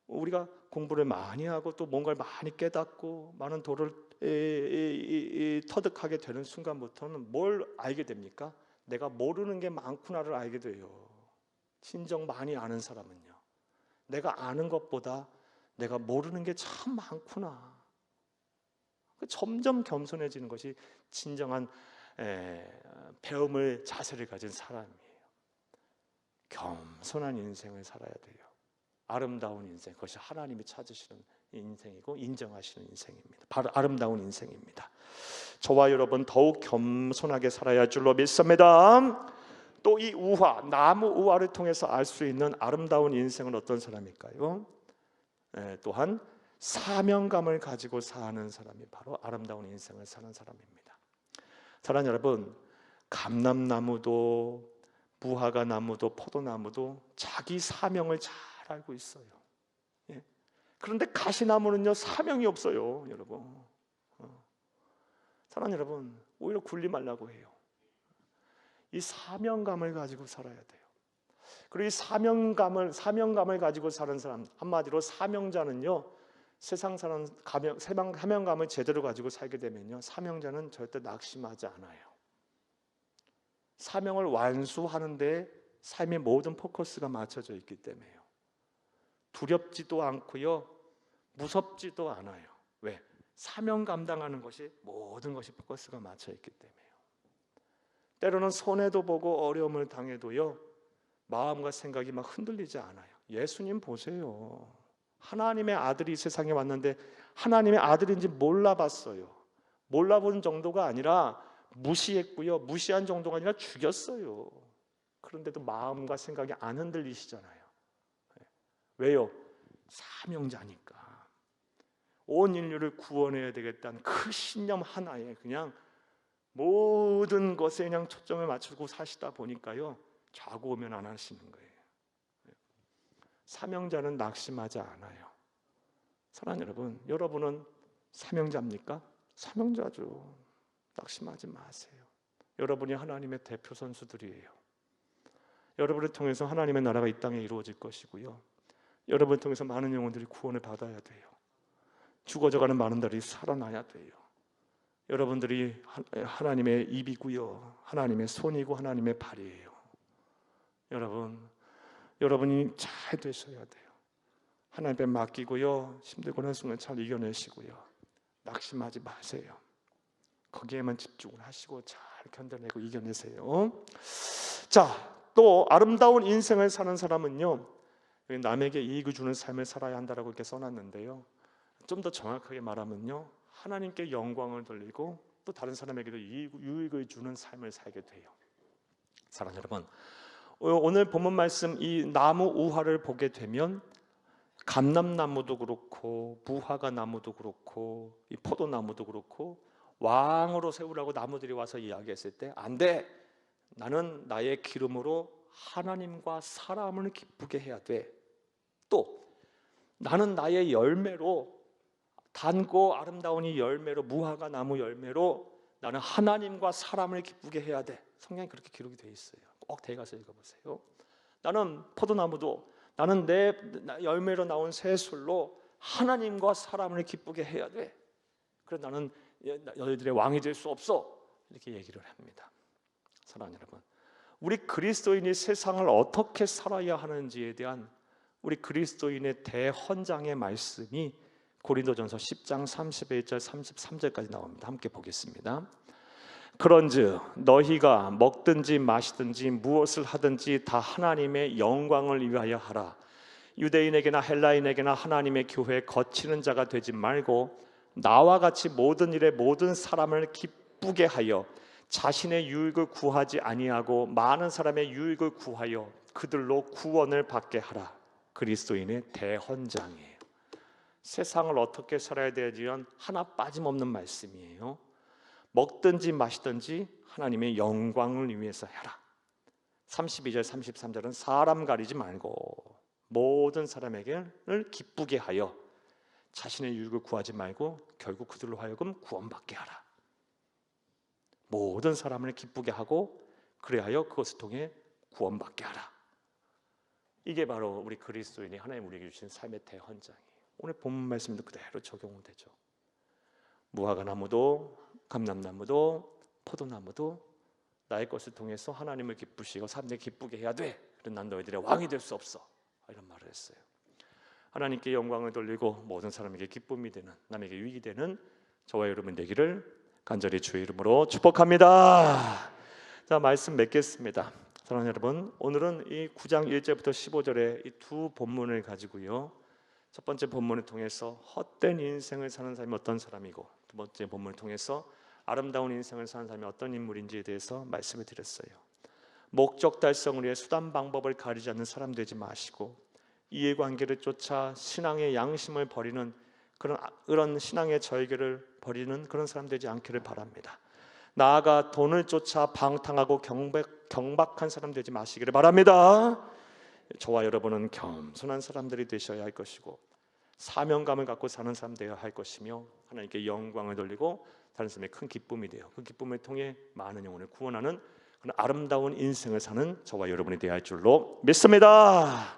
우리가 공부를 많이 하고 또 뭔가를 많이 깨닫고 많은 도를 터득하게 되는 순간부터는 뭘 알게 됩니까? 내가 모르는 게 많구나를 알게 돼요. 진정 많이 아는 사람은요, 내가 아는 것보다 내가 모르는 게 참 많구나. 점점 겸손해지는 것이 진정한 배움을 자세를 가진 사람이에요. 겸손한 인생을 살아야 돼요. 아름다운 인생, 그것이 하나님이 찾으시는 인생이고 인정하시는 인생입니다. 바로 아름다운 인생입니다. 저와 여러분 더욱 겸손하게 살아야 할 줄로 믿습니다. 또 이 우화, 나무 우화를 통해서 알 수 있는 아름다운 인생은 어떤 사람일까요? 또한 사명감을 가지고 사는 사람이 바로 아름다운 인생을 사는 사람입니다. 사랑하는 여러분, 감람나무도 무화과 나무도 포도나무도 자기 사명을 잘 알고 있어요. 그런데 가시나무는요, 사명이 없어요, 여러분. 사랑하는 여러분, 오히려 군림하려고 해요. 이 사명감을 가지고 살아야 돼요. 그리고 이 사명감을 가지고 사는 사람, 한마디로 사명자는요, 세상 사는 사명감을 제대로 가지고 살게 되면요, 사명자는 절대 낙심하지 않아요. 사명을 완수하는 데 삶의 모든 포커스가 맞춰져 있기 때문에요. 두렵지도 않고요, 무섭지도 않아요. 왜? 사명 감당하는 것이 모든 것이 포커스가 맞춰 있기 때문에요. 때로는 손해도 보고 어려움을 당해도요, 마음과 생각이 막 흔들리지 않아요. 예수님 보세요. 하나님의 아들이 세상에 왔는데 하나님의 아들인지 몰라봤어요. 몰라본 정도가 아니라 무시했고요. 무시한 정도가 아니라 죽였어요. 그런데도 마음과 생각이 안 흔들리시잖아요. 왜요? 사명자니까. 온 인류를 구원해야 되겠다는 그 신념 하나에 그냥 모든 것에 그냥 초점을 맞추고 사시다 보니까요, 좌고 우면 안 하시는 거예요. 사명자는 낙심하지 않아요. 사랑하는 여러분, 여러분은 사명자입니까? 사명자죠. 낙심하지 마세요. 여러분이 하나님의 대표 선수들이에요. 여러분을 통해서 하나님의 나라가 이 땅에 이루어질 것이고요, 여러분을 통해서 많은 영혼들이 구원을 받아야 돼요. 죽어져가는 많은 달이 살아나야 돼요. 여러분들이 하나님의 입이고요, 하나님의 손이고 하나님의 발이에요. 여러분이 잘 되셔야 돼요. 하나님께 맡기고요, 힘들고 하는 순간 잘 이겨내시고요, 낙심하지 마세요. 거기에만 집중을 하시고 잘 견뎌내고 이겨내세요. 자, 또 아름다운 인생을 사는 사람은요, 남에게 이익을 주는 삶을 살아야 한다라고 이렇게 써놨는데요, 좀 더 정확하게 말하면요, 하나님께 영광을 돌리고 또 다른 사람에게도 유익을 주는 삶을 살게 돼요. 사랑하는 여러분, 오늘 본문 말씀 이 나무 우화를 보게 되면 감람나무도 그렇고 무화과 나무도 그렇고 이 포도나무도 그렇고 왕으로 세우라고 나무들이 와서 이야기했을 때, 안 돼, 나는 나의 기름으로 하나님과 사람을 기쁘게 해야 돼. 또 나는 나의 열매로, 단고 아름다운 이 열매로, 무화과 나무 열매로 나는 하나님과 사람을 기쁘게 해야 돼. 성경에 그렇게 기록이 되어 있어요. 꼭 대가서 읽어보세요. 나는 포도나무도 나는 내 열매로 나온 새술로 하나님과 사람을 기쁘게 해야 돼. 그래서 나는 너희들의 왕이 될 수 없어. 이렇게 얘기를 합니다. 사랑하는 여러분, 우리 그리스도인이 세상을 어떻게 살아야 하는지에 대한 우리 그리스도인의 대헌장의 말씀이 고린도전서 10장 31절 33절까지 나옵니다. 함께 보겠습니다. 그런즉 너희가 먹든지 마시든지 무엇을 하든지 다 하나님의 영광을 위하여 하라. 유대인에게나 헬라인에게나 하나님의 교회에 거치는 자가 되지 말고 나와 같이 모든 일에 모든 사람을 기쁘게 하여 자신의 유익을 구하지 아니하고 많은 사람의 유익을 구하여 그들로 구원을 받게 하라. 그리스도인의 대헌장이에요. 세상을 어떻게 살아야 되지만 하나 빠짐없는 말씀이에요. 먹든지 마시든지 하나님의 영광을 위해서 해라. 32절 33절은 사람 가리지 말고 모든 사람에게를 기쁘게 하여 자신의 유익을 구하지 말고 결국 그들로 하여금 구원받게 하라. 모든 사람을 기쁘게 하고 그래하여 그것을 통해 구원받게 하라. 이게 바로 우리 그리스도인이 하나님 우리에게 주신 삶의 대헌장이에요. 오늘 본문 말씀도 그대로 적용되죠. 무화과 나무도 감람나무도 포도나무도 나의 것을 통해서 하나님을 기쁘시고 사람들 기쁘게 해야 돼. 그럼 난 너희들의 왕이 될 수 없어. 이런 말을 했어요. 하나님께 영광을 돌리고 모든 사람에게 기쁨이 되는, 남에게 유익이 되는 저와 여러분 되기를 간절히 주의 이름으로 축복합니다. 자, 말씀 맺겠습니다. 사랑하는 여러분, 오늘은 이 9장 1절부터 15절의 이 두 본문을 가지고요, 첫 번째 본문을 통해서 헛된 인생을 사는 사람이 어떤 사람이고, 두 번째 본문을 통해서 아름다운 인생을 사는 사람이 어떤 인물인지에 대해서 말씀을 드렸어요. 목적 달성을 위해 수단 방법을 가리지 않는 사람 되지 마시고 이해관계를 쫓아 신앙의 양심을 버리는 그런 신앙의 절개를 버리는 그런 사람 되지 않기를 바랍니다. 나아가 돈을 쫓아 방탕하고 경박한 사람 되지 마시기를 바랍니다. 저와 여러분은 겸손한 사람들이 되셔야 할 것이고 사명감을 갖고 사는 사람 되어야 할 것이며 하나님께 영광을 돌리고 다른 사람의 큰 기쁨이 되어 그 기쁨을 통해 많은 영혼을 구원하는 그런 아름다운 인생을 사는 저와 여러분이 되어야 할 줄로 믿습니다.